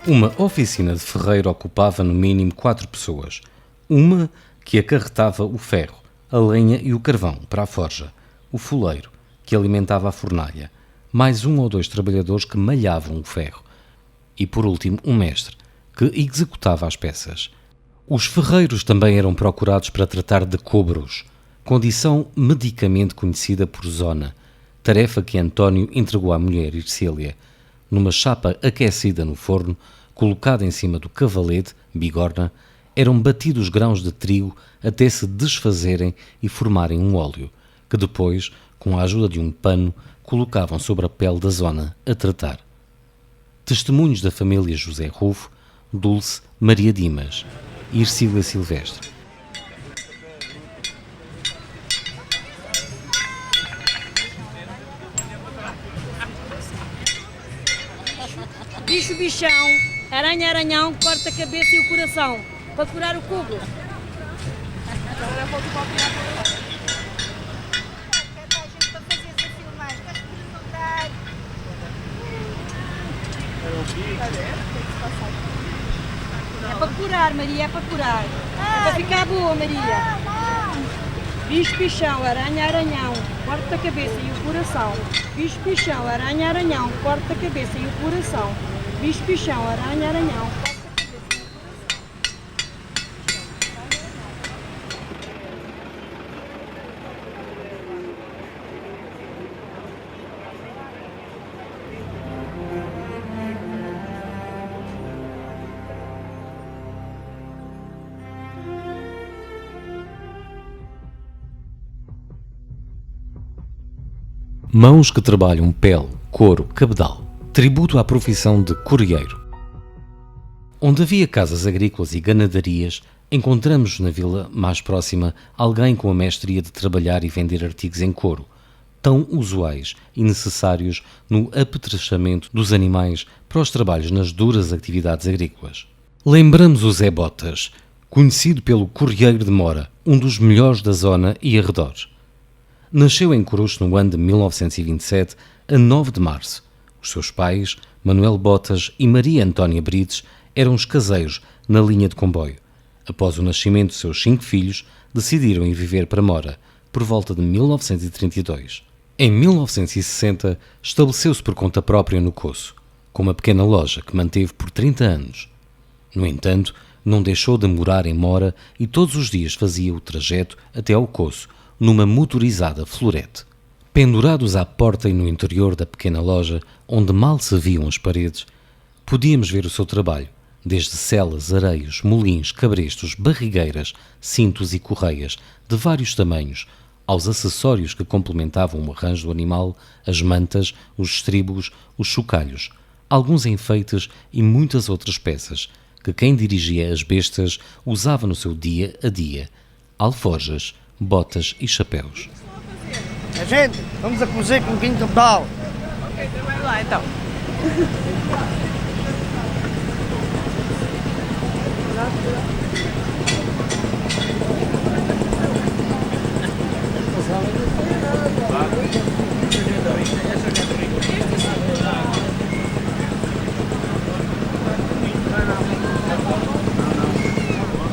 Uma oficina de ferreiro ocupava no mínimo 4 pessoas. Uma que acarretava o ferro, a lenha e o carvão para a forja, o foleiro, que alimentava a fornalha, mais 1 ou 2 trabalhadores que malhavam o ferro e, por último, um mestre, que executava as peças. Os ferreiros também eram procurados para tratar de cobros, condição medicamente conhecida por zona, tarefa que António entregou à mulher Ercília, numa chapa aquecida no forno, colocada em cima do cavalete, bigorna, eram batidos grãos de trigo até se desfazerem e formarem um óleo, que depois, com a ajuda de um pano, colocavam sobre a pele da zona a tratar. Testemunhos da família José Rufo, Dulce, Maria Dimas e Ercília Silvestre. Bicho, bichão, aranha, aranhão, corta a cabeça e o coração, para curar o cubo. É para curar, Maria, é para curar. É para ficar boa, Maria. Bicho, bichão, aranha, aranhão, corta a cabeça e o coração. Bicho, bichão, aranha, aranhão, corta a cabeça e o coração. Bicho, bichão, aranha, aranhão. Mãos que trabalham pele, couro, cabedal. Tributo à profissão de courieiro. Onde havia casas agrícolas e ganadarias, Encontramos na vila mais próxima alguém com a mestria de trabalhar e vender artigos em couro, tão usuais e necessários no apetrechamento dos animais para os trabalhos nas duras atividades agrícolas. Lembramos o Zé Botas, conhecido pelo Correeiro de Mora, um dos melhores da zona e arredores. Nasceu em Coruche no ano de 1927, a 9 de março. Os seus pais, Manuel Botas e Maria Antónia Brites, eram os caseiros na linha de comboio. Após o nascimento de seus 5 filhos, decidiram ir viver para Mora, por volta de 1932. Em 1960, estabeleceu-se por conta própria no Coço, com uma pequena loja que manteve por 30 anos. No entanto, não deixou de morar em Mora e todos os dias fazia o trajeto até ao Coço, numa motorizada florete. Pendurados à porta e no interior da pequena loja, onde mal se viam as paredes, podíamos ver o seu trabalho, desde celas, areios, molins, cabrestos, barrigueiras, cintos e correias, de vários tamanhos, aos acessórios que complementavam o arranjo do animal, as mantas, os estribos, os chocalhos, alguns enfeites e muitas outras peças, que quem dirigia as bestas usava no seu dia a dia, alforjas, botas e chapéus. A gente, vamos a cozer com o quinto total. Ok, então vai lá então.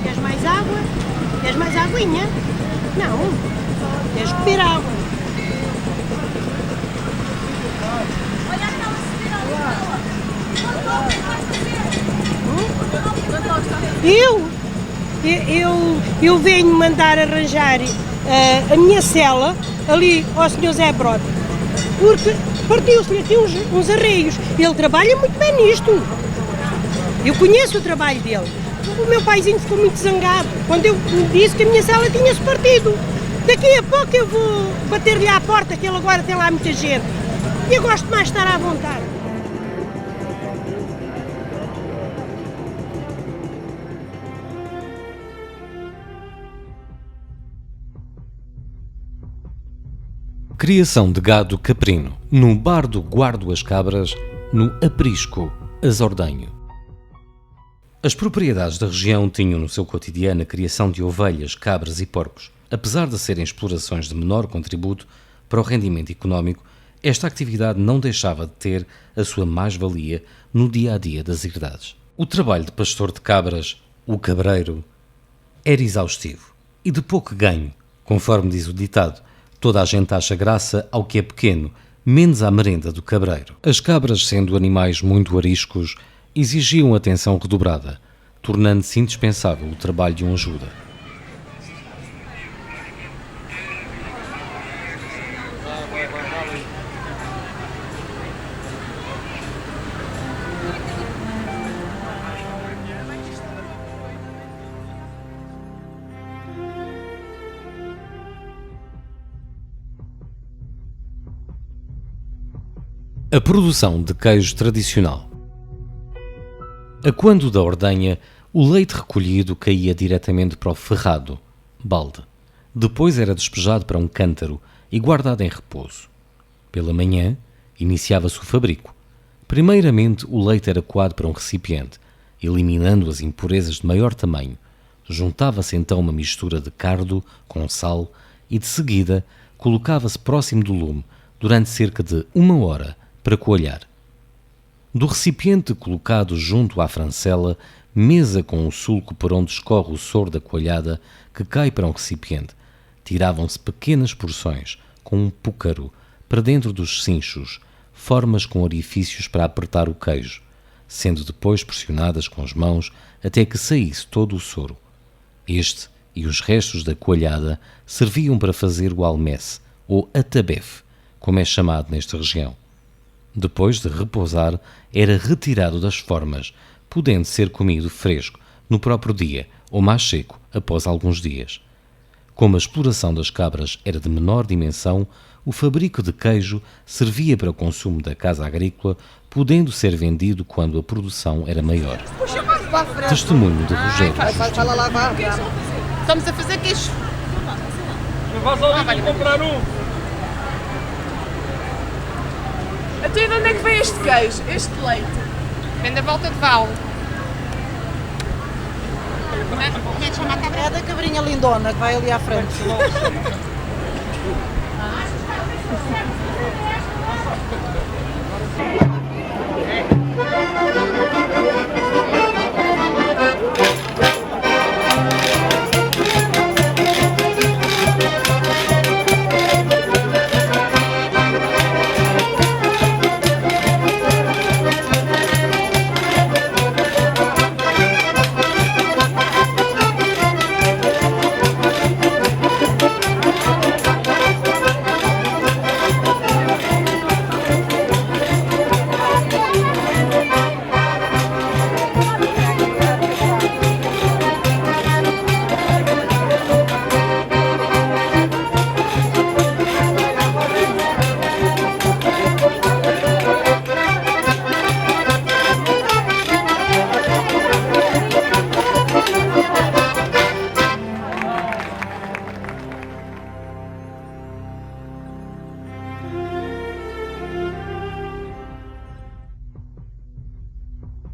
Queres mais água? Queres mais aguinha? Não. Queres beber água? Olha aquela Eu venho mandar arranjar a minha cela ali ao Sr. Zé Brota, porque partiu-se-lhe aqui uns arreios. Ele trabalha muito bem nisto. Eu conheço o trabalho dele. O meu paizinho ficou muito zangado quando eu disse que a minha cela tinha-se partido. Daqui a pouco eu vou bater-lhe à porta, que ele agora tem lá muita gente. E eu gosto mais de estar à vontade. Criação de gado caprino, no bar do Guardo as Cabras, no Aprisco, Azordenho. As propriedades da região tinham no seu cotidiano a criação de ovelhas, cabras e porcos. Apesar de serem explorações de menor contributo para o rendimento económico, esta atividade não deixava de ter a sua mais-valia no dia-a-dia das herdades. O trabalho de pastor de cabras, o cabreiro, era exaustivo e de pouco ganho, conforme diz o ditado. Toda a gente acha graça ao que é pequeno, menos à merenda do cabreiro. As cabras, sendo animais muito ariscos, exigiam atenção redobrada, tornando-se indispensável o trabalho de um ajuda. A produção de queijo tradicional. A quando da ordenha, o leite recolhido caía diretamente para o ferrado, balde. Depois era despejado para um cântaro e guardado em repouso. Pela manhã, iniciava-se o fabrico. Primeiramente, o leite era coado para um recipiente, eliminando as impurezas de maior tamanho. Juntava-se então uma mistura de cardo com sal e, de seguida, colocava-se próximo do lume durante cerca de 1 hora para coalhar. Do recipiente colocado junto à francela, mesa com o sulco por onde escorre o soro da coalhada que cai para um recipiente, tiravam-se pequenas porções com um púcaro para dentro dos cinchos, formas com orifícios para apertar o queijo, sendo depois pressionadas com as mãos até que saísse todo o soro. Este e os restos da coalhada serviam para fazer o almesse, ou atabefe, como é chamado nesta região. Depois de repousar, era retirado das formas, podendo ser comido fresco no próprio dia ou mais seco após alguns dias. Como a exploração das cabras era de menor dimensão, o fabrico de queijo servia para o consumo da casa agrícola, podendo ser vendido quando a produção era maior. Puxa mais! para a frente. Testemunho de Rogério. Vai lá, vai. Estamos a fazer queijo. Vais ao Lidl comprar um. Então e de onde é que vem este queijo, este leite? Vem da volta de Val. É da cabrinha lindona que vai ali à frente.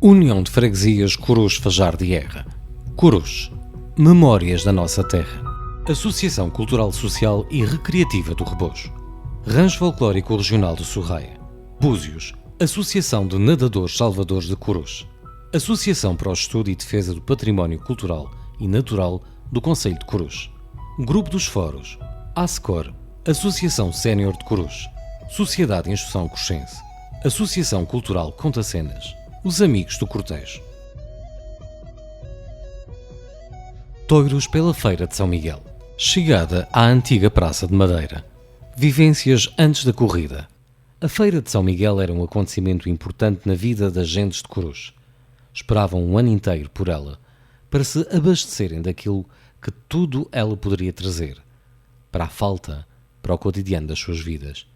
União de Freguesias Corus Fajar de Erra. Corus. Memórias da nossa terra. Associação Cultural, Social e Recreativa do Rebojo. Rancho Folclórico Regional de Sorraia. Búzios. Associação de Nadadores Salvadores de Corus. Associação para o Estudo e Defesa do Património Cultural e Natural do Concelho de Corus. Grupo dos Foros. ASCOR. Associação Sénior de Corus. Sociedade de Instrução Corchense. Associação Cultural Contacenas. Os Amigos do Cortejo. Toiros pela Feira de São Miguel. Chegada à antiga Praça de Madeira. Vivências antes da corrida. A Feira de São Miguel era um acontecimento importante na vida das gentes de Corus. Esperavam um ano inteiro por ela, para se abastecerem daquilo que tudo ela poderia trazer, para a falta, para o cotidiano das suas vidas.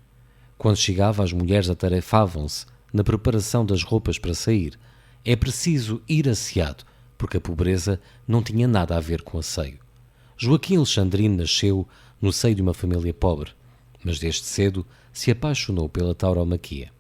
Quando chegava, as mulheres atarefavam-se na preparação das roupas para sair. É preciso ir asseado, porque a pobreza não tinha nada a ver com asseio. Joaquim Alexandrino nasceu no seio de uma família pobre, mas desde cedo se apaixonou pela tauromaquia.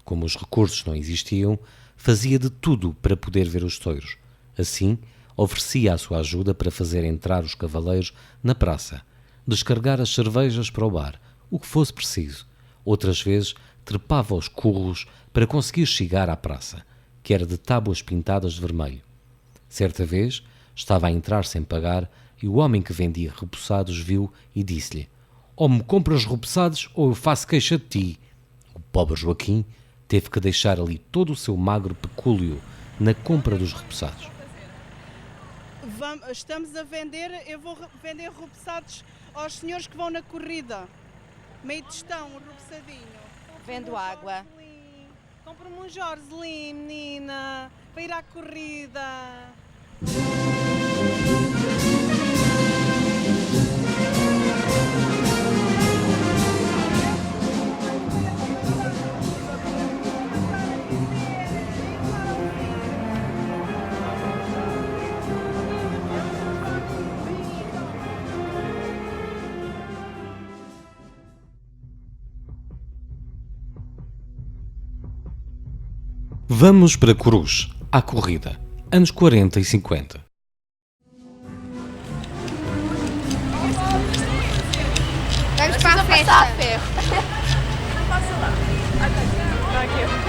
Como os recursos não existiam, fazia de tudo para poder ver os touros. Assim, oferecia a sua ajuda para fazer entrar os cavaleiros na praça, descarregar as cervejas para o bar, o que fosse preciso. Outras vezes, trepava aos curros para conseguir chegar à praça, que era de tábuas pintadas de vermelho. Certa vez, estava a entrar sem pagar e o homem que vendia repousados viu e disse-lhe: ou me compras repousados ou eu faço queixa de ti. O pobre Joaquim teve que deixar ali todo o seu magro pecúlio na compra dos repousados. Estamos a vender, eu vou vender repousados aos senhores que vão na corrida. Meio tostão, um repousadinho. Vendo água. Compra-me um Jorgelim, menina, para ir à corrida. Vamos para Corus, à corrida, anos 40 e 50. Vamos para a festa. Passa lá. Está aqui.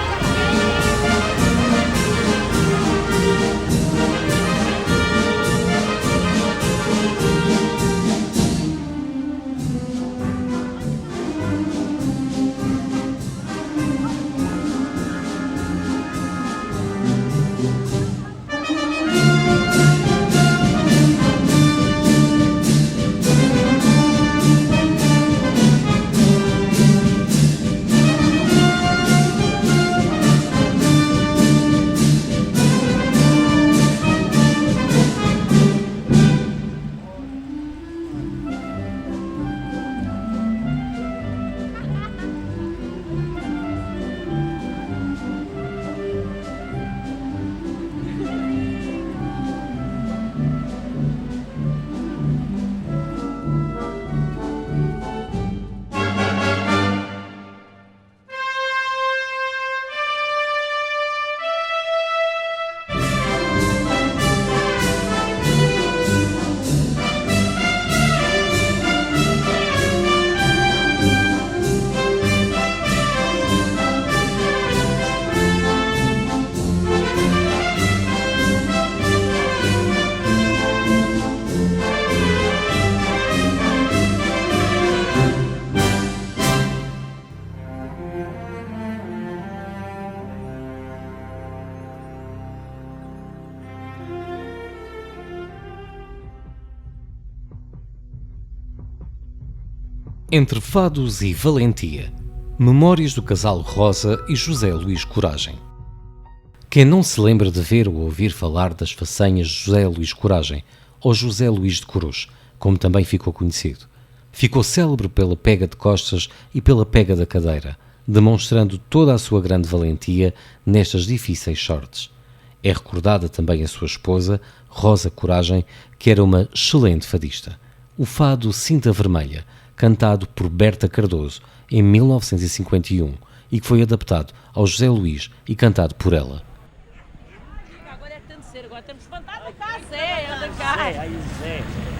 Entre fados e valentia, memórias do casal Rosa e José Luís Coragem. Quem não se lembra de ver ou ouvir falar das façanhas de José Luís Coragem, ou José Luís de Corus, como também ficou conhecido. Ficou célebre pela pega de costas e pela pega da cadeira, demonstrando toda a sua grande valentia nestas difíceis sortes. É recordada também a sua esposa, Rosa Coragem, que era uma excelente fadista. O fado Cinta Vermelha, cantado por Berta Cardoso em 1951 e que foi adaptado ao José Luís e cantado por ela. Agora é tanto ser, agora temos levantado cá, Zé, anda cá.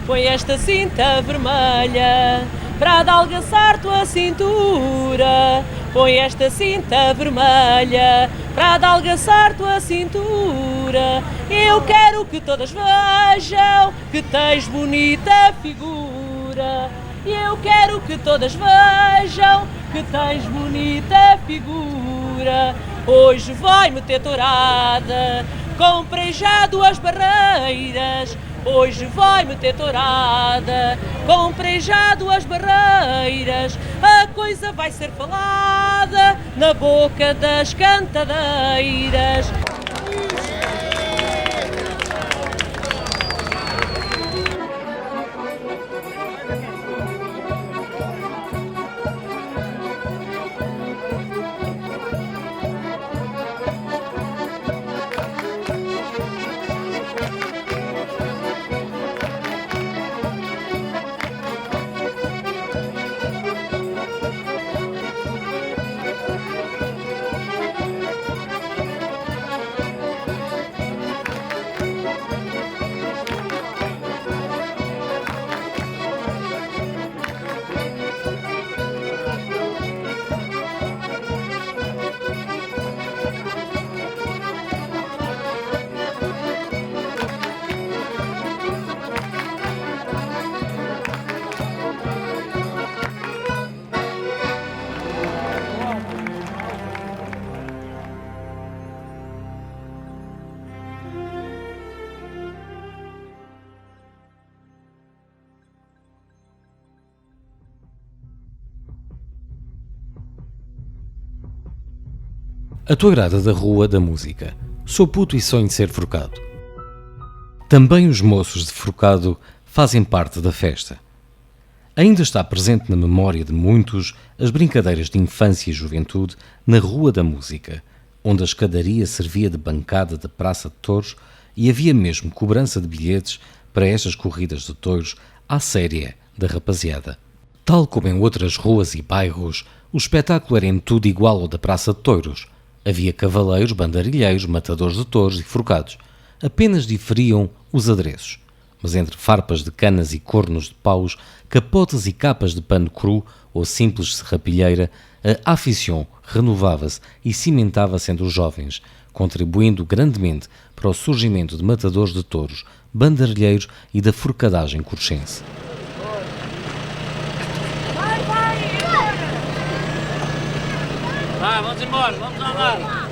Põe esta cinta vermelha para adelgaçar tua cintura. Põe esta cinta vermelha para adelgaçar tua cintura. Eu quero que todas vejam que tens bonita figura. Eu quero que todas vejam que tens bonita figura. Hoje vai meter tourada, comprei já 2 barreiras. Hoje vai meter tourada, comprei já 2 barreiras. A coisa vai ser falada na boca das cantadeiras. A tourada da Rua da Música. Sou puto e sonho de ser forcado. Também os moços de forcado fazem parte da festa. Ainda está presente na memória de muitos as brincadeiras de infância e juventude na Rua da Música, onde a escadaria servia de bancada da Praça de Touros e havia mesmo cobrança de bilhetes para estas corridas de touros à séria da rapaziada. Tal como em outras ruas e bairros, o espetáculo era em tudo igual ao da Praça de Touros. Havia cavaleiros, bandarilheiros, matadores de touros e forcados. Apenas diferiam os adereços. Mas entre farpas de canas e cornos de paus, capotas e capas de pano cru ou simples serrapilheira, a aficion renovava-se e cimentava-se entre os jovens, contribuindo grandemente para o surgimento de matadores de touros, bandarilheiros e da forcadagem corchense. Vai, vamos embora, vamos andar.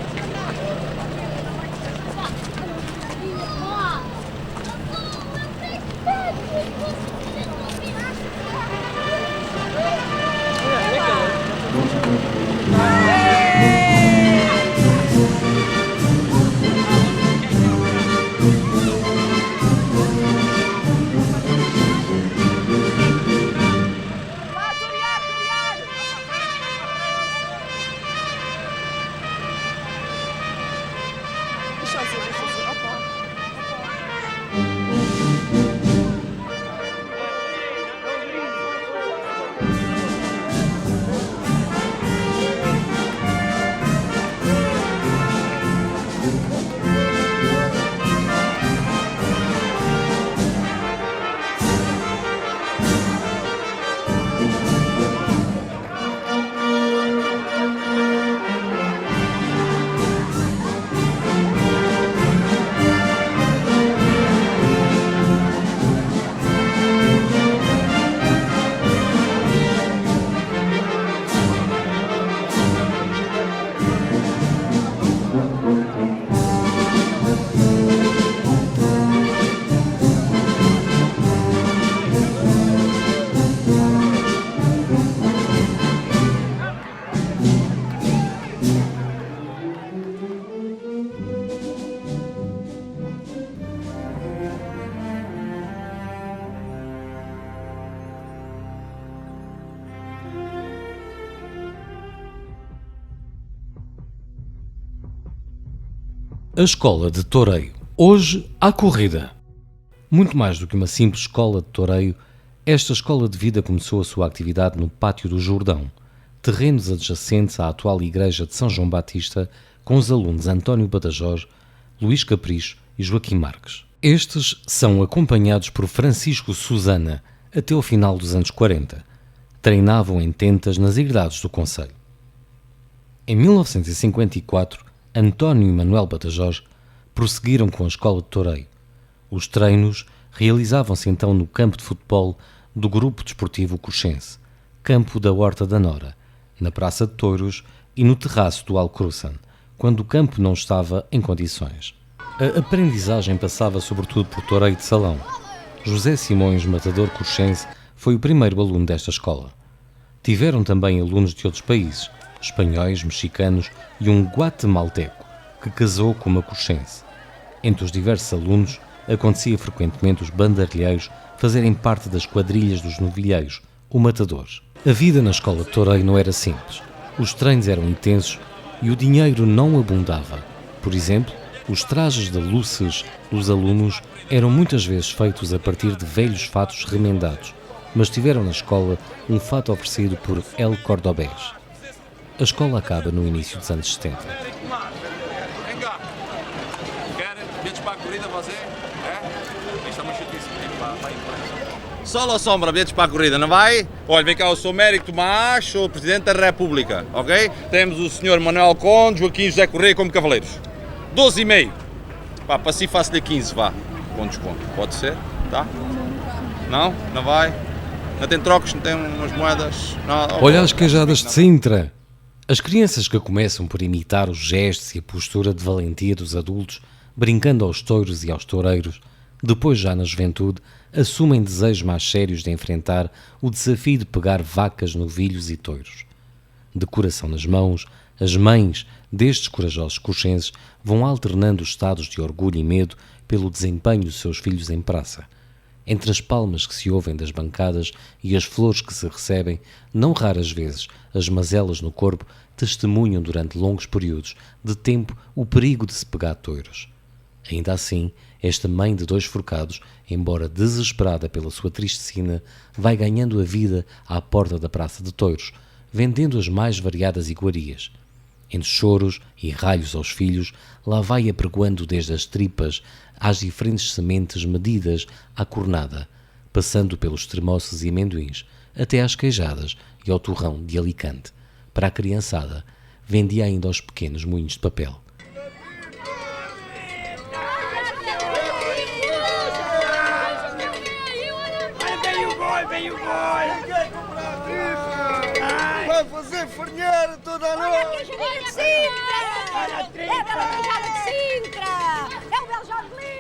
A escola de toureio. Hoje há corrida. Muito mais do que uma simples escola de toureio, esta escola de vida começou a sua atividade no Pátio do Jordão, terrenos adjacentes à atual Igreja de São João Batista, com os alunos António Badajoz, Luís Capricho e Joaquim Marques. Estes são acompanhados por Francisco Susana até ao final dos anos 40. Treinavam em tentas nas herdades do concelho. Em 1954, António e Manuel Badajoz prosseguiram com a escola de toureio. Os treinos realizavam-se então no campo de futebol do Grupo Desportivo Coxense, campo da Horta da Nora, na Praça de Touros e no terraço do Alcruçan, quando o campo não estava em condições. A aprendizagem passava sobretudo por toureio de salão. José Simões, matador coxense, foi o primeiro aluno desta escola. Tiveram também alunos de outros países, espanhóis, mexicanos e um guatemalteco, que casou com uma coxense. Entre os diversos alunos, acontecia frequentemente os bandarilheiros fazerem parte das quadrilhas dos novilheiros, ou matadores. A vida na escola de toureio não era simples. Os treinos eram intensos e o dinheiro não abundava. Por exemplo, os trajes de luces dos alunos eram muitas vezes feitos a partir de velhos fatos remendados, mas tiveram na escola um fato oferecido por El Cordobés. A escola acaba no início dos anos 70. Sol ou sombra, bilhetes para a corrida, não vai? Olha, vem cá, eu sou Mérico Tomás, sou Presidente da República, ok? Temos o Sr. Manuel Conde, Joaquim José Correia como cavaleiros. 12,5. Pá, para si faço-lhe 15, vá. Com desconto. Pode ser? Tá? Não? Não vai? Não tem trocos? Não tem umas moedas? Não. Olha as queijadas de Sintra! As crianças que começam por imitar os gestos e a postura de valentia dos adultos, brincando aos touros e aos toureiros, depois já na juventude, assumem desejos mais sérios de enfrentar o desafio de pegar vacas, novilhos e touros. De coração nas mãos, as mães destes corajosos coxenses vão alternando os estados de orgulho e medo pelo desempenho dos seus filhos em praça. Entre as palmas que se ouvem das bancadas e as flores que se recebem, não raras vezes as mazelas no corpo testemunham durante longos períodos de tempo o perigo de se pegar touros. Ainda assim, esta mãe de 2 forcados, embora desesperada pela sua triste sina, vai ganhando a vida à porta da Praça de Touros, vendendo as mais variadas iguarias. Entre choros e ralhos aos filhos, lá vai apregoando desde as tripas às diferentes sementes medidas à cornada, passando pelos tremoços e amendoins, até às queijadas e ao torrão de Alicante. Para a criançada, vendia ainda aos pequenos moinhos de papel. Vai fazer farinheira toda a noite! Olha a Sintra! É a bela queijada de Sintra! É o belo Jorgelinho!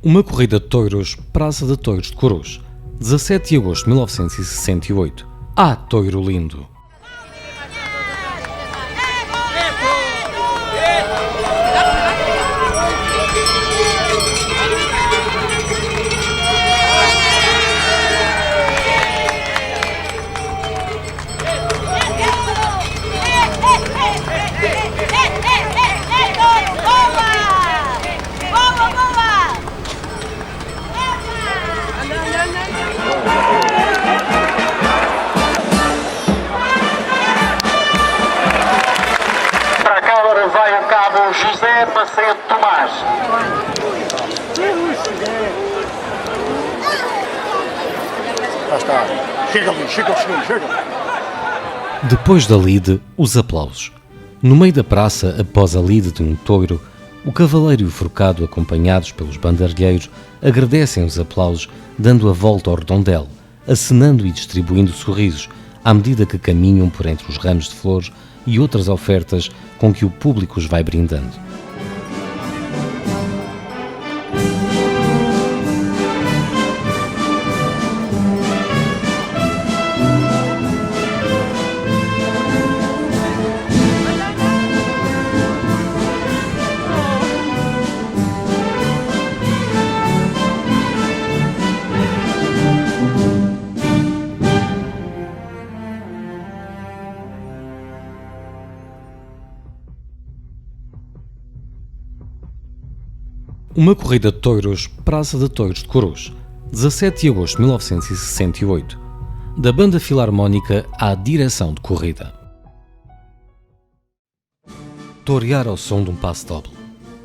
Uma corrida de touros, Praça de Touros de Corus, 17 de agosto de 1968. Ah, touro lindo! Já está. Chega ali, chega. Depois da lide, os aplausos. No meio da praça, após a lide de um touro, o cavaleiro e o forcado, acompanhados pelos bandarilheiros, agradecem os aplausos, dando a volta ao redondel, acenando e distribuindo sorrisos, à medida que caminham por entre os ramos de flores e outras ofertas com que o público os vai brindando. Uma corrida de touros, Praça de Touros de Corus, 17 de agosto de 1968, da Banda Filarmónica à direção de corrida. Torear ao som de um passo-doble.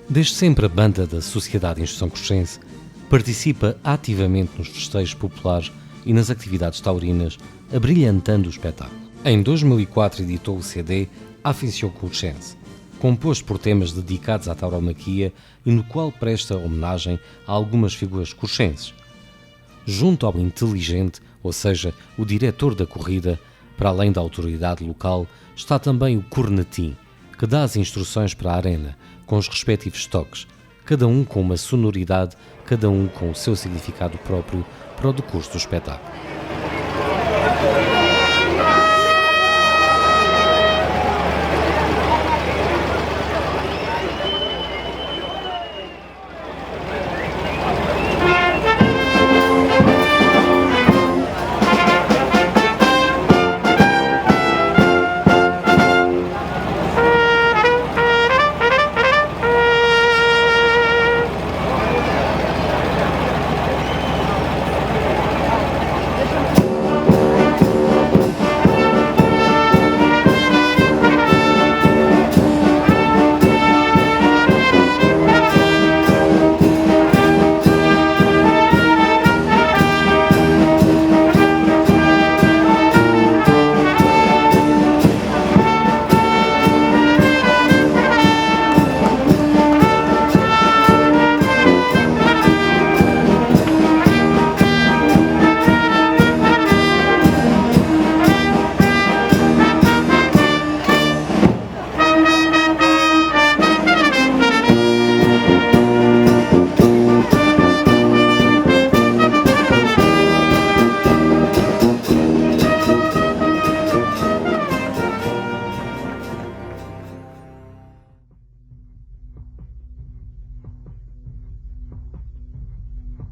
Desde sempre a banda da Sociedade de Instrução Cruxense participa ativamente nos festejos populares e nas atividades taurinas, abrilhantando o espetáculo. Em 2004 editou o CD Afición Cruxense, composto por temas dedicados à tauromaquia e no qual presta homenagem a algumas figuras cruxenses. Junto ao inteligente, ou seja, o diretor da corrida, para além da autoridade local, está também o cornetim, que dá as instruções para a arena, com os respectivos toques, cada um com uma sonoridade, cada um com o seu significado próprio para o decurso do espetáculo.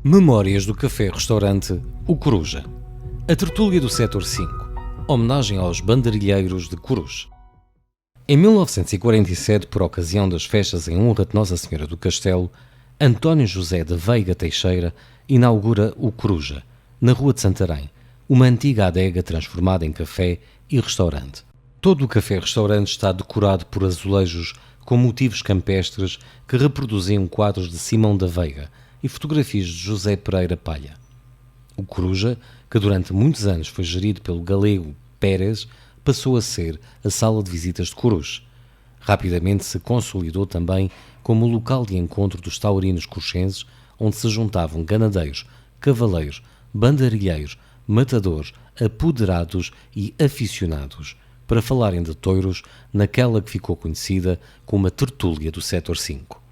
Memórias do Café-Restaurante O Coruja. A tertúlia do Setor 5. Homenagem aos bandarilheiros de Corus. Em 1947, por ocasião das festas em honra de Nossa Senhora do Castelo, António José de Veiga Teixeira inaugura o Coruja, na Rua de Santarém, uma antiga adega transformada em café e restaurante. Todo o café-restaurante está decorado por azulejos com motivos campestres que reproduziam quadros de Simão da Veiga e fotografias de José Pereira Palha. O Coruja, que durante muitos anos foi gerido pelo galego Pérez, passou a ser a sala de visitas de Corus. Rapidamente se consolidou também como o local de encontro dos taurinos cruxenses, onde se juntavam ganadeiros, cavaleiros, bandarilheiros, matadores, apoderados e aficionados, para falarem de touros naquela que ficou conhecida como a tertúlia do Setor 5.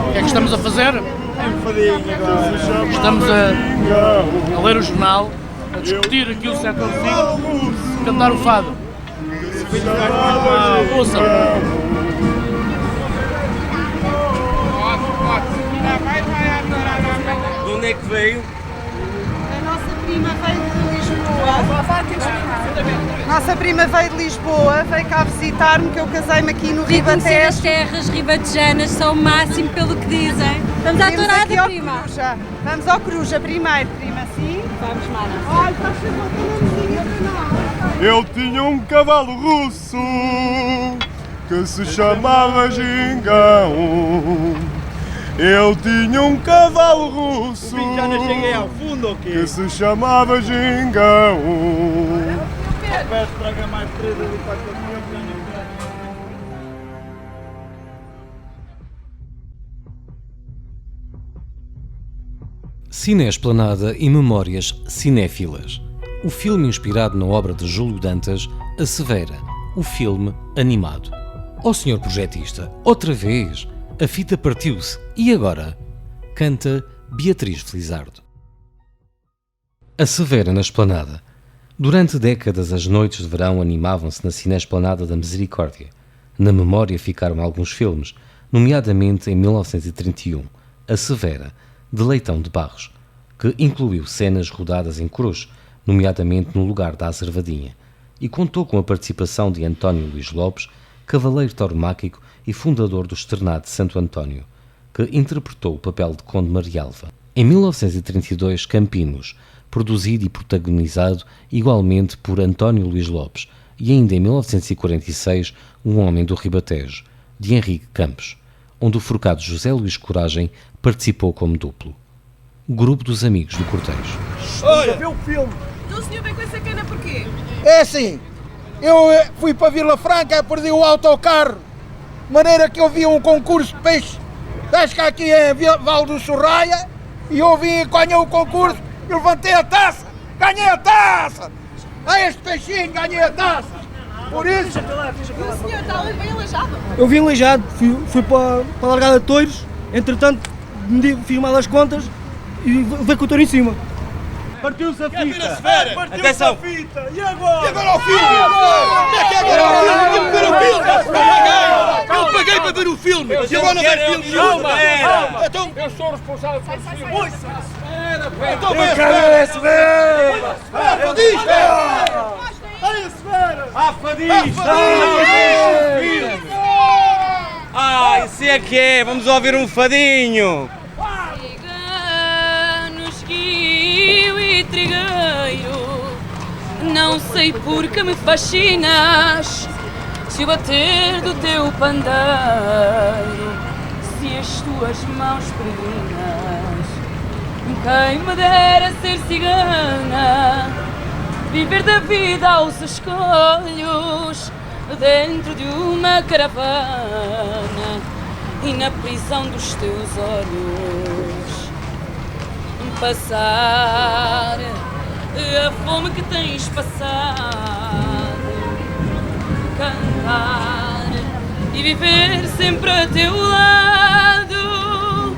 O que é que estamos a fazer? Estamos a ler o jornal a discutir aqui o setorzinho, cantar o fado. Ouça. De onde é que veio? A nossa prima veio de Lisboa. Nossa prima veio de Lisboa, veio cá visitar-me, que eu casei-me aqui no Ribatejo. As terras ribatejanas são o máximo pelo que dizem. Vamos à tourada, prima. Coruja. Vamos ao Coruja primeiro, prima, sim? Vamos, mana. Olha, faz favor, Eu tinha um cavalo russo que se chamava Gingão. Eu tinha um cavalo russo Já não cheguei ao fundo, ou quê? que se chamava Gingão. Peço traga mais 3 ali para a Ciné-Esplanada e Memórias Cinéfilas. O filme inspirado na obra de Júlio Dantas, A Severa, o filme animado. Ó senhor projetista, outra vez, a fita partiu-se e agora? Canta Beatriz Felizardo. A Severa na Esplanada. Durante décadas as noites de verão animavam-se na Ciné-Esplanada da Misericórdia. Na memória ficaram alguns filmes, nomeadamente em 1931, A Severa, de Leitão de Barros, que incluiu cenas rodadas em Cruz, nomeadamente no lugar da Azervadinha, e contou com a participação de António Luís Lopes, cavaleiro tauromáquico e fundador do Externado de Santo António, que interpretou o papel de Conde Marialva. Em 1932, Campinos, produzido e protagonizado igualmente por António Luís Lopes, e ainda em 1946, Um Homem do Ribatejo, de Henrique Campos, onde o forcado José Luís Coragem participou como duplo. Grupo dos Amigos do Cortejo. Olha, vê o filme. Então o senhor vem com essa cana porquê? É assim, eu fui para Vila Franca, perdi o autocarro, de maneira que eu vi um concurso de peixe. Acho que aqui é Val do Sorraia, e eu vim e ganhei o concurso, e levantei a taça, ganhei a taça! A este peixinho ganhei a taça! Por isso... E o senhor está ali bem aleijado? Eu vim aleijado, fui para a largada de touros, entretanto fiz mal as contas e veio com o touro em cima. Partiu-se a fita! Atenção! E agora? E agora o filme! Como é que é agora o filme? Tem que ver o filme! Eu paguei para ver o filme! E agora não ver filme nenhum! Então... Eu sou responsável por filme. Então vê a Severa! A Fadista! A fadista! Ah, isso é que é! Vamos ouvir um fadinho! Ciganos, guio e trigueiro, não sei por que me fascinas. Se o bater do teu pandeiro, se as tuas mãos peregrinas, quem me dera ser cigana, viver da vida aos escolhos, dentro de uma caravana e na prisão dos teus olhos, passar a fome que tens passado, cantar e viver sempre a teu lado,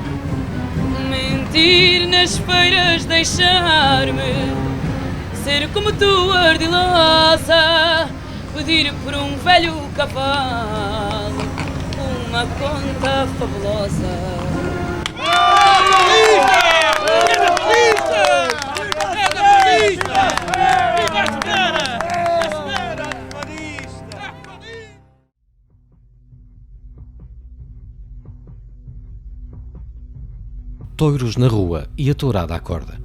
mentir nas feiras, deixar-me ser como tu, ardilosa, pedir por um velho cavalo uma conta fabulosa. Touros na rua e a tourada à corda.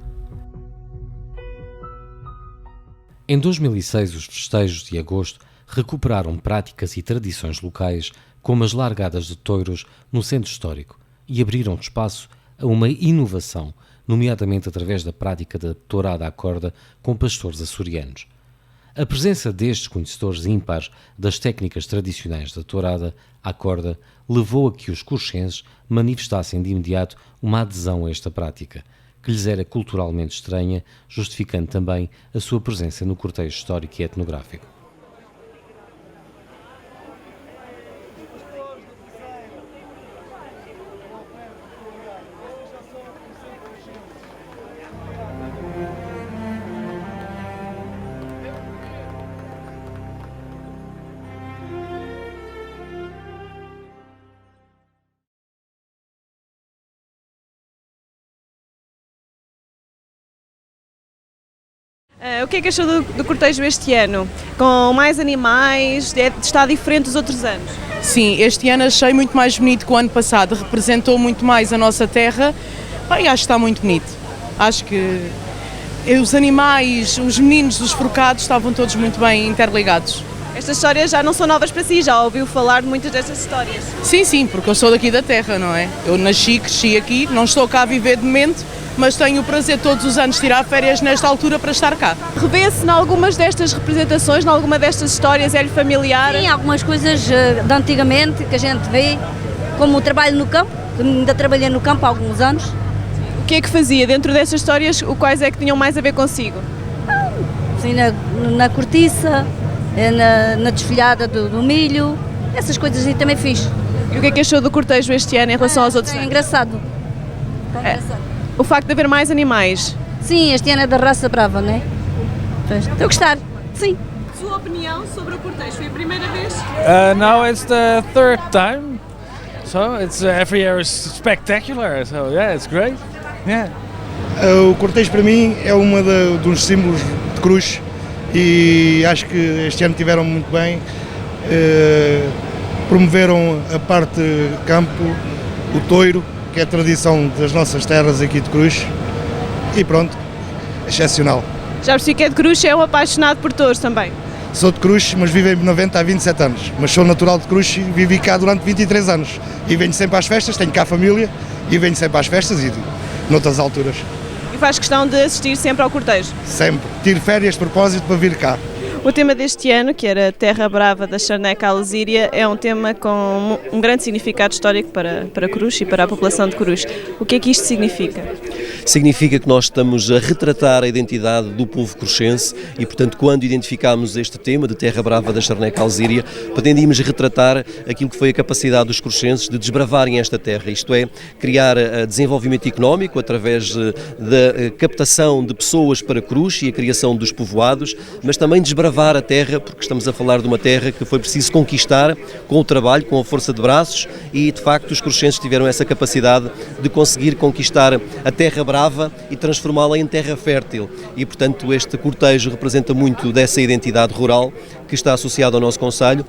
Em 2006, os festejos de agosto recuperaram práticas e tradições locais, como as largadas de touros no centro histórico, e abriram espaço a uma inovação, nomeadamente através da prática da tourada à corda com pastores açorianos. A presença destes conhecedores ímpares das técnicas tradicionais da tourada à corda levou a que os curchenses manifestassem de imediato uma adesão a esta prática, que lhes era culturalmente estranha, justificando também a sua presença no cortejo histórico e etnográfico. O que é que achou do cortejo este ano? Com mais animais, está diferente dos outros anos? Sim, este ano achei muito mais bonito que o ano passado, representou muito mais a nossa terra e acho que está muito bonito. Acho que os animais, os meninos, os forcados estavam todos muito bem interligados. Estas histórias já não são novas para si, já ouviu falar de muitas destas histórias? Sim, sim, porque eu sou daqui da terra, não é? Eu nasci, cresci aqui, não estou cá a viver de momento, mas tenho o prazer todos os anos de tirar férias nesta altura para estar cá. Revê-se em algumas destas representações, em alguma destas histórias, é-lhe familiar? Sim, algumas coisas de antigamente que a gente vê, como o trabalho no campo, que ainda trabalhei no campo há alguns anos. O que é que fazia dentro dessas histórias, quais é que tinham mais a ver consigo? Sim, na cortiça, na desfolhada do milho, essas coisas aí também fiz. E o que é que achou do cortejo este ano em relação aos outros? É engraçado. O facto de haver mais animais? Sim, este ano é da raça brava, não é? Estou a gostar, sim. Sua opinião sobre o cortejo, foi a primeira vez? No, it's the third time. So it's every year is spectacular. So yeah, it's great. Yeah. O cortejo para mim é dos símbolos de Cruz e acho que este ano tiveram muito bem. Promoveram a parte campo, o toiro, que é a tradição das nossas terras aqui de Cruz, e pronto, excepcional. Já percebi que é de Cruz, é um apaixonado por touros também. Sou de Cruz, mas vivo em Benavente há 27 anos, mas sou natural de Cruz e vivi cá durante 23 anos. E venho sempre às festas, tenho cá a família, e venho sempre às festas e noutras alturas. E faz questão de assistir sempre ao cortejo? Sempre. Tiro férias de propósito para vir cá. O tema deste ano, que era Terra Brava da Charneca à Lesíria, é um tema com um grande significado histórico para Cruz e para a população de Cruz. O que é que isto significa? Significa que nós estamos a retratar a identidade do povo cruxense e, portanto, quando identificámos este tema de Terra Brava da Charneca à Lesíria, pretendíamos retratar aquilo que foi a capacidade dos cruxenses de desbravarem esta terra, isto é, criar desenvolvimento económico através da captação de pessoas para Cruz e a criação dos povoados, mas também desbravar a terra, porque estamos a falar de uma terra que foi preciso conquistar com o trabalho, com a força de braços e, de facto, os cruxenses tiveram essa capacidade de conseguir conquistar a terra brava e transformá-la em terra fértil e, portanto, este cortejo representa muito dessa identidade rural que está associada ao nosso concelho.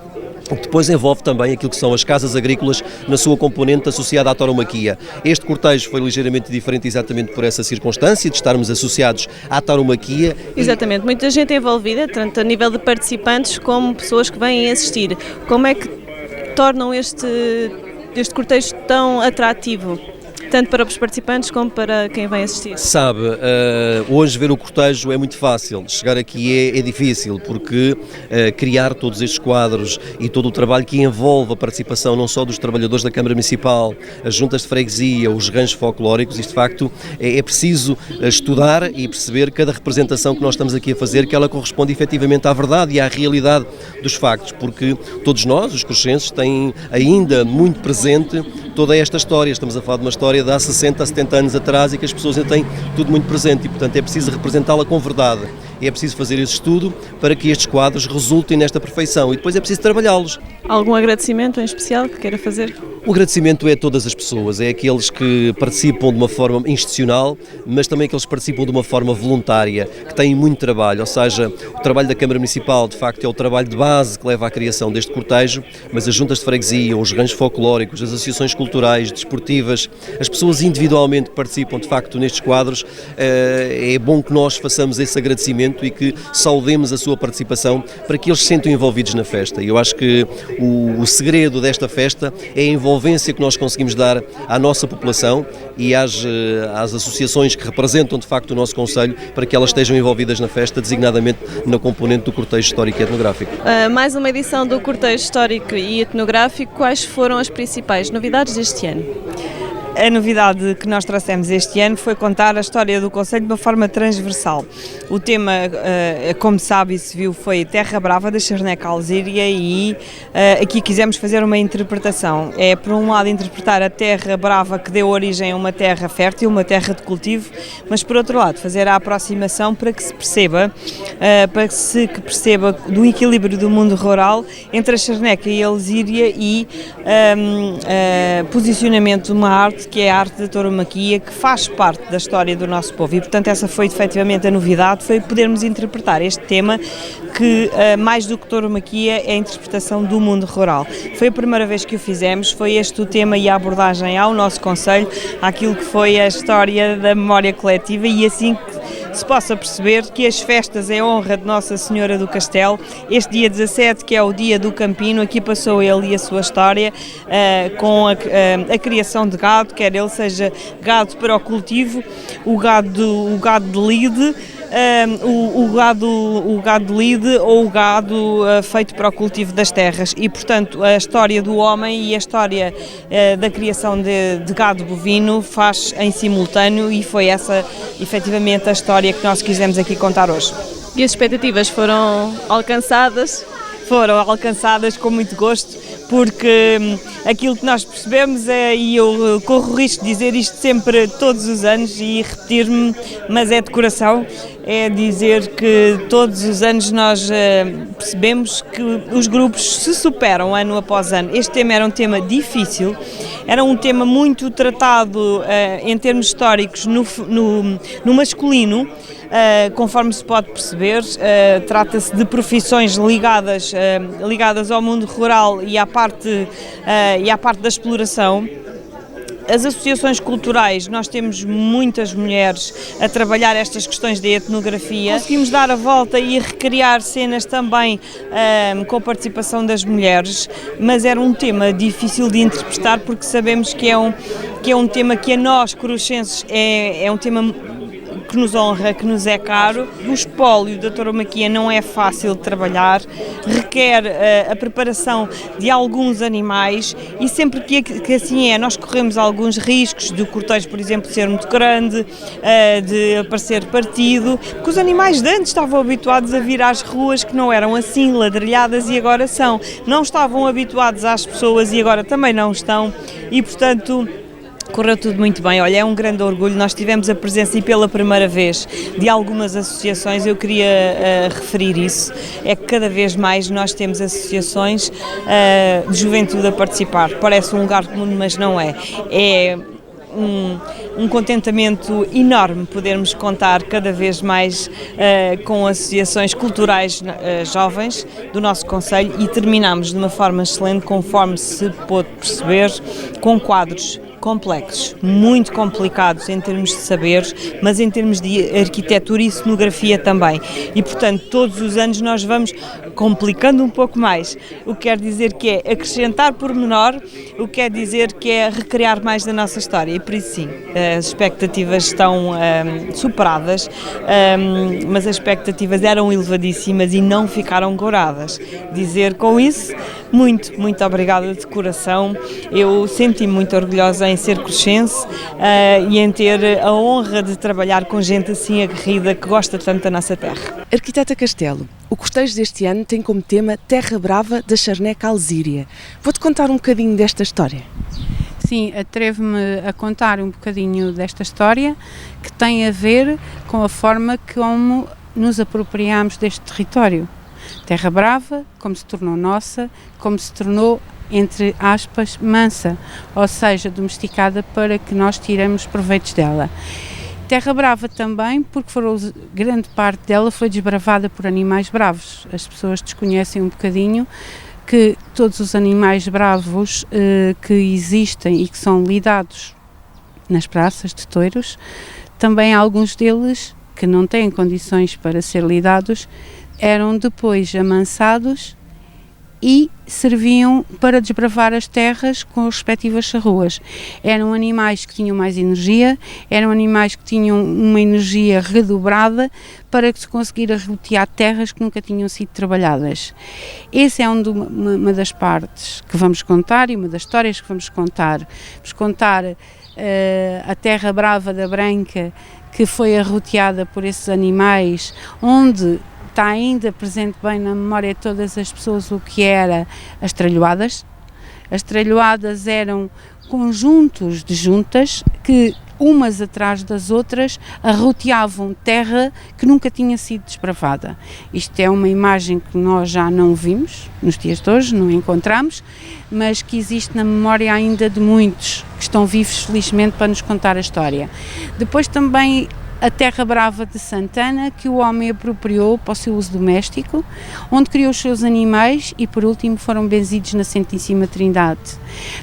O que depois envolve também aquilo que são as casas agrícolas na sua componente associada à tauromaquia. Este cortejo foi ligeiramente diferente exatamente por essa circunstância de estarmos associados à tauromaquia. Exatamente, muita gente envolvida, tanto a nível de participantes como pessoas que vêm assistir. Como é que tornam este cortejo tão atrativo? Tanto para os participantes como para quem vem assistir. Sabe, hoje ver o cortejo é muito fácil, chegar aqui é difícil, porque criar todos estes quadros e todo o trabalho que envolve a participação não só dos trabalhadores da Câmara Municipal, as juntas de freguesia, os ranchos folclóricos, isto de facto é preciso estudar e perceber cada representação que nós estamos aqui a fazer, que ela corresponde efetivamente à verdade e à realidade dos factos, porque todos nós, os cruxenses, têm ainda muito presente toda esta história. Estamos a falar de uma história de há 60 a 70 anos atrás e que as pessoas ainda têm tudo muito presente e, portanto, é preciso representá-la com verdade. É preciso fazer esse estudo para que estes quadros resultem nesta perfeição e depois é preciso trabalhá-los. Algum agradecimento em especial que queira fazer? O agradecimento é a todas as pessoas, é aqueles que participam de uma forma institucional, mas também aqueles que participam de uma forma voluntária, que têm muito trabalho, ou seja, o trabalho da Câmara Municipal de facto é o trabalho de base que leva à criação deste cortejo, mas as juntas de freguesia, os ranchos folclóricos, as associações culturais, desportivas, as pessoas individualmente que participam de facto nestes quadros, é bom que nós façamos esse agradecimento e que saudemos a sua participação para que eles se sintam envolvidos na festa. E eu acho que o segredo desta festa é a envolvência que nós conseguimos dar à nossa população e às associações que representam de facto o nosso concelho para que elas estejam envolvidas na festa, designadamente na componente do cortejo histórico e etnográfico. Mais uma edição do cortejo histórico e etnográfico. Quais foram as principais novidades deste ano? A novidade que nós trouxemos este ano foi contar a história do concelho de uma forma transversal. O tema, como sabe e se viu, foi Terra Brava da Charneca à Lesíria e aqui quisemos fazer uma interpretação. É, por um lado, interpretar a Terra Brava que deu origem a uma terra fértil, uma terra de cultivo, mas por outro lado, fazer a aproximação para que se perceba, do equilíbrio do mundo rural entre a Charneca e a Lesíria e posicionamento de uma arte arte, que é a arte da tauromaquia, que faz parte da história do nosso povo, e portanto essa foi efetivamente a novidade, foi podermos interpretar este tema que, mais do que tauromaquia, é a interpretação do mundo rural. Foi a primeira vez que o fizemos, foi este o tema e a abordagem ao nosso concelho, àquilo que foi a história da memória coletiva, e assim que se possa perceber que as festas em honra de Nossa Senhora do Castelo, este dia 17, que é o dia do Campino, aqui passou ele e a sua história, com a criação de gado, quer ele seja gado para o cultivo, o gado de lide, o gado de lide ou o gado feito para o cultivo das terras, e portanto a história do homem e a história da criação de gado bovino faz em simultâneo, e foi essa efetivamente a história que nós quisemos aqui contar hoje. E as expectativas foram alcançadas? Foram alcançadas com muito gosto, porque aquilo que nós percebemos e eu corro o risco de dizer isto sempre todos os anos e repetir-me, mas é de coração, é dizer que todos os anos nós percebemos que os grupos se superam ano após ano. Este tema era um tema difícil, era um tema muito tratado em termos históricos no masculino. Conforme se pode perceber, trata-se de profissões ligadas ao mundo rural e à parte da exploração. As associações culturais, nós temos muitas mulheres a trabalhar estas questões da etnografia. Conseguimos dar a volta e recriar cenas também com a participação das mulheres, mas era um tema difícil de interpretar, porque sabemos que é um tema que a nós, coruchenses, é um tema que nos honra, que nos é caro. O espólio da tauromaquia não é fácil de trabalhar, requer a preparação de alguns animais, e sempre que assim é, nós corremos alguns riscos do cortejo, por exemplo, ser muito grande, de aparecer partido, porque os animais de antes estavam habituados a vir às ruas que não eram assim ladrilhadas e agora são. Não estavam habituados às pessoas e agora também não estão, e portanto correu tudo muito bem. Olha, é um grande orgulho, nós tivemos a presença, e pela primeira vez, de algumas associações. Eu queria referir isso, é que cada vez mais nós temos associações de juventude a participar. Parece um lugar comum, mas não é. É um contentamento enorme podermos contar cada vez mais com associações culturais jovens do nosso concelho, e terminamos de uma forma excelente, conforme se pôde perceber, com quadros complexos, muito complicados em termos de saberes, mas em termos de arquitetura e cenografia também. E, portanto, todos os anos nós vamos complicando um pouco mais. O que quer dizer que é acrescentar pormenor, o que quer dizer que é recriar mais da nossa história. E por isso, sim, as expectativas estão superadas, mas as expectativas eram elevadíssimas e não ficaram coradas. Dizer com isso, muito, muito obrigada de coração. Eu senti-me muito orgulhosa em ser cruxense e em ter a honra de trabalhar com gente assim aguerrida que gosta tanto da nossa terra. Arquiteta Castelo, o cortejo deste ano tem como tema Terra Brava da Charneca Alzíria. Vou-te contar um bocadinho desta história. Sim, atrevo-me a contar um bocadinho desta história, que tem a ver com a forma como nos apropriamos deste território. Terra Brava, como se tornou nossa, como se tornou, entre aspas, mansa, ou seja, domesticada, para que nós tiremos proveitos dela. Terra Brava também, porque grande parte dela foi desbravada por animais bravos. As pessoas desconhecem um bocadinho que todos os animais bravos que existem e que são lidados nas praças de touros, também alguns deles que não têm condições para ser lidados, eram depois amansados e serviam para desbravar as terras com as respectivas charruas. Eram animais que tinham mais energia, eram animais que tinham uma energia redobrada para que se conseguir arrotear terras que nunca tinham sido trabalhadas. Essa é uma das partes que vamos contar e uma das histórias que vamos contar. Vamos contar a Terra Brava da Branca, que foi arroteada por esses animais, onde está ainda presente bem na memória de todas as pessoas o que era as tralhoadas. As tralhoadas eram conjuntos de juntas que umas atrás das outras, arroteavam terra que nunca tinha sido desbravada. Isto é uma imagem que nós já não vimos nos dias de hoje, não encontramos, mas que existe na memória ainda de muitos que estão vivos, felizmente, para nos contar a história. Depois também a Terra Brava de Santana, que o homem apropriou para o seu uso doméstico, onde criou os seus animais e, por último, foram benzidos na Santíssima Trindade.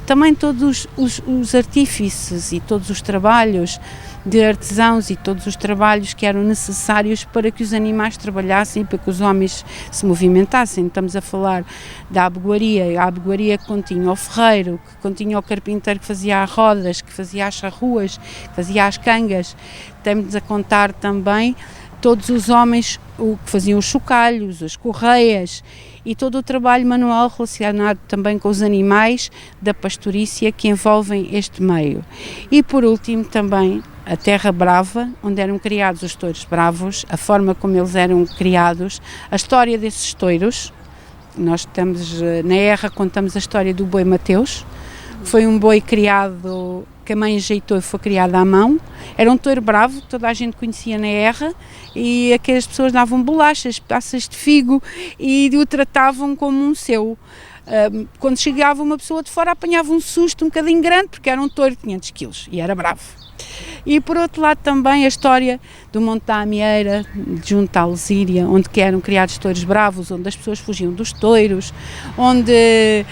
Também todos os artífices e todos os trabalhos de artesãos e todos os trabalhos que eram necessários para que os animais trabalhassem, para que os homens se movimentassem. Estamos a falar da abegoaria, a abegoaria que continha o ferreiro, que continha o carpinteiro que fazia as rodas, que fazia as charruas, que fazia as cangas. Estamos a contar também todos os homens que faziam os chocalhos, as correias e todo o trabalho manual relacionado também com os animais da pastorícia que envolvem este meio. E por último também a Terra Brava, onde eram criados os touros bravos, a forma como eles eram criados, a história desses touros. Nós estamos na Erra, contamos a história do boi Mateus, foi um boi criado, que a mãe ajeitou e foi criado à mão. Era um touro bravo, toda a gente conhecia na Erra, e aquelas pessoas davam bolachas, pedaços de figo e o tratavam como um seu. Quando chegava uma pessoa de fora apanhava um susto um bocadinho grande, porque era um touro de 500 quilos e era bravo. E por outro lado também a história do Monte da Amieira, junto à Alzíria, onde eram criados touros bravos, onde as pessoas fugiam dos touros, onde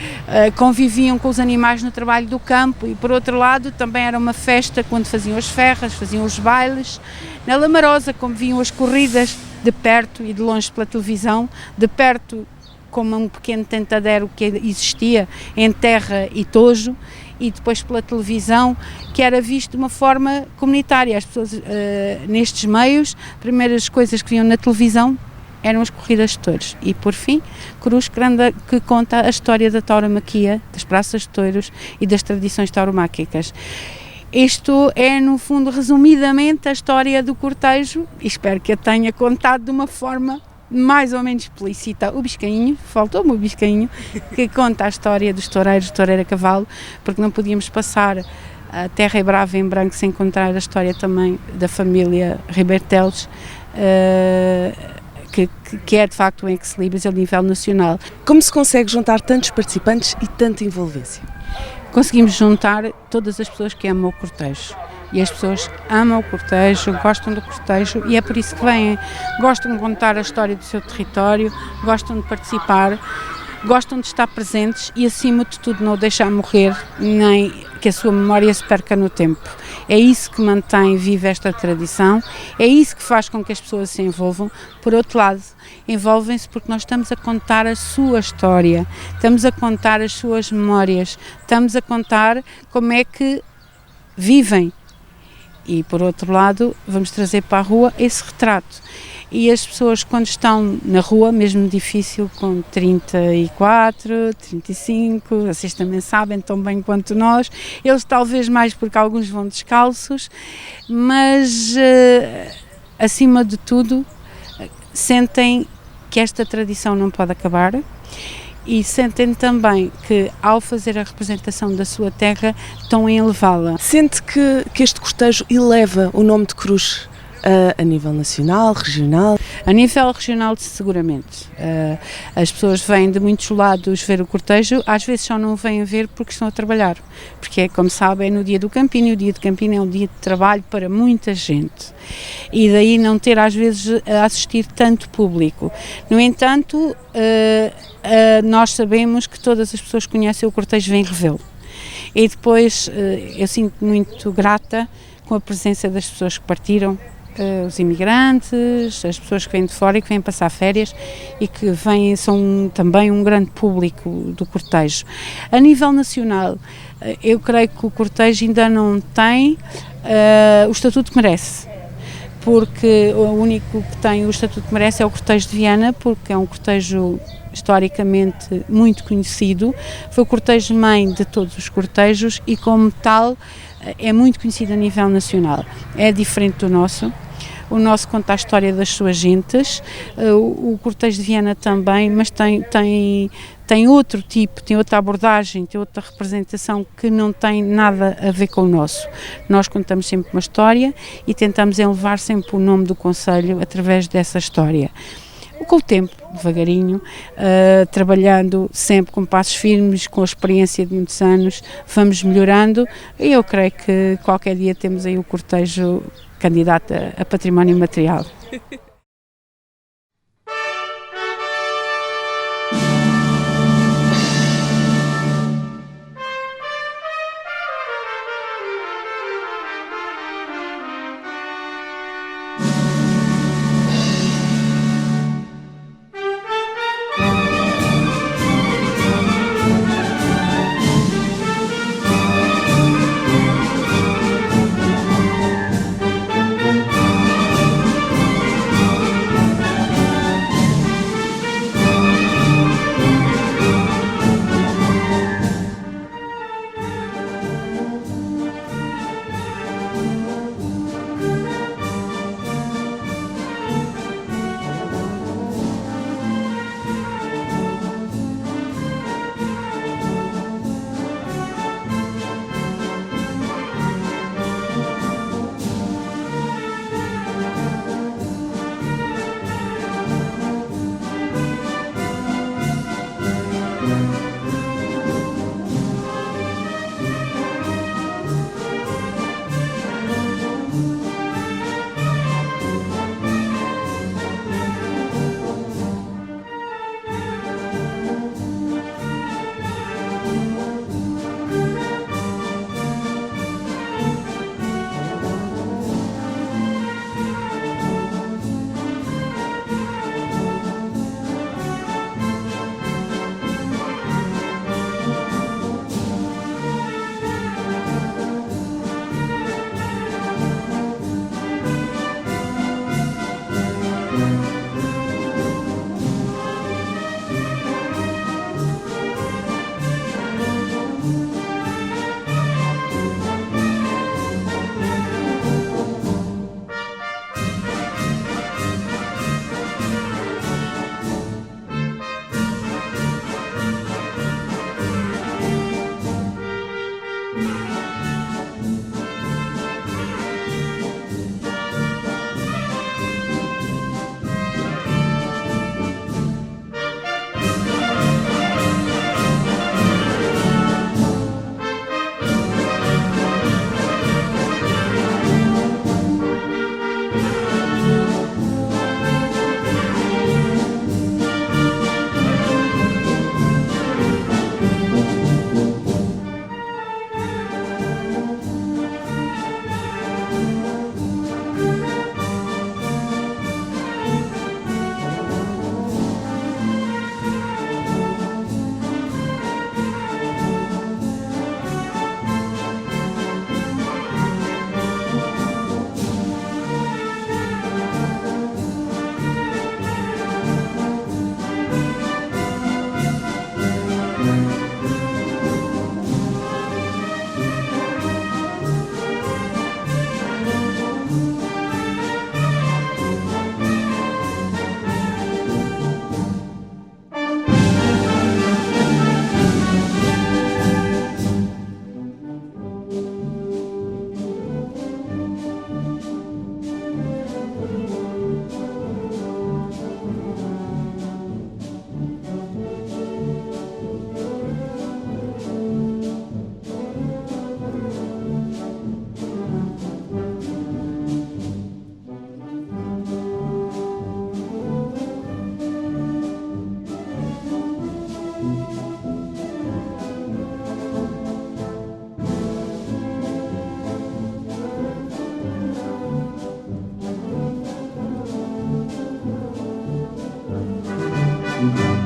conviviam com os animais no trabalho do campo, e por outro lado também era uma festa quando faziam as ferras, faziam os bailes. Na Lamarosa, como viam as corridas de perto e de longe pela televisão, de perto como um pequeno tentadero que existia em terra e tojo, e depois pela televisão, que era visto de uma forma comunitária. As pessoas nestes meios, as primeiras coisas que viam na televisão eram as corridas de touros. E por fim, Cruz Grande, que conta a história da tauromaquia, das praças de touros e das tradições tauromáquicas. Isto é, no fundo, resumidamente, a história do cortejo, e espero que a tenha contado de uma forma mais ou menos explícita. O Biscainho, faltou-me o Biscainho, que conta a história dos toureiros, de toureiro a cavalo, porque não podíamos passar a Terra Brava em branco sem contar a história também da família Ribeiro Teles, que é de facto um ex-libris a nível nacional. Como se consegue juntar tantos participantes e tanta envolvência? Conseguimos juntar todas as pessoas que amam o cortejo. E as pessoas amam o cortejo, gostam do cortejo, e é por isso que vêm, gostam de contar a história do seu território, gostam de participar, gostam de estar presentes e, acima de tudo, não o deixar morrer, nem que a sua memória se perca no tempo. É isso que mantém viva esta tradição, é isso que faz com que as pessoas se envolvam. Por outro lado, envolvem-se porque nós estamos a contar a sua história, estamos a contar as suas memórias, estamos a contar como é que vivem. E, por outro lado, vamos trazer para a rua esse retrato. E as pessoas, quando estão na rua, mesmo difícil, com 34, 35, vocês também sabem tão bem quanto nós, eles talvez mais porque alguns vão descalços, mas, acima de tudo, sentem que esta tradição não pode acabar. E sentem também que, ao fazer a representação da sua terra, estão a elevá-la. Sente que este cortejo eleva o nome de Cruz a nível nacional, regional? A nível regional, seguramente. As pessoas vêm de muitos lados ver o cortejo, às vezes só não vêm ver porque estão a trabalhar. Porque, como sabem, é no dia do Campino, e o dia do Campino é um dia de trabalho para muita gente. E daí não ter, às vezes, a assistir tanto público. No entanto, nós sabemos que todas as pessoas que conhecem o cortejo vêm revê-lo. E depois eu sinto muito grata com a presença das pessoas que partiram, os imigrantes, as pessoas que vêm de fora e que vêm passar férias e que vêm, são também um grande público do cortejo. A nível nacional, eu creio que o cortejo ainda não tem o estatuto que merece, porque o único que tem o estatuto que merece é o cortejo de Viana, porque é um cortejo historicamente muito conhecido, foi o cortejo mãe de todos os cortejos e, como tal, é muito conhecido a nível nacional. É diferente do nosso. O nosso conta a história das suas gentes, o cortejo de Viana também, mas tem tem outro tipo, tem outra abordagem, tem outra representação que não tem nada a ver com o nosso. Nós contamos sempre uma história e tentamos elevar sempre o nome do concelho através dessa história. Com o tempo, devagarinho, trabalhando sempre com passos firmes, com a experiência de muitos anos, vamos melhorando e eu creio que qualquer dia temos aí o cortejo candidato a património material. Thank you.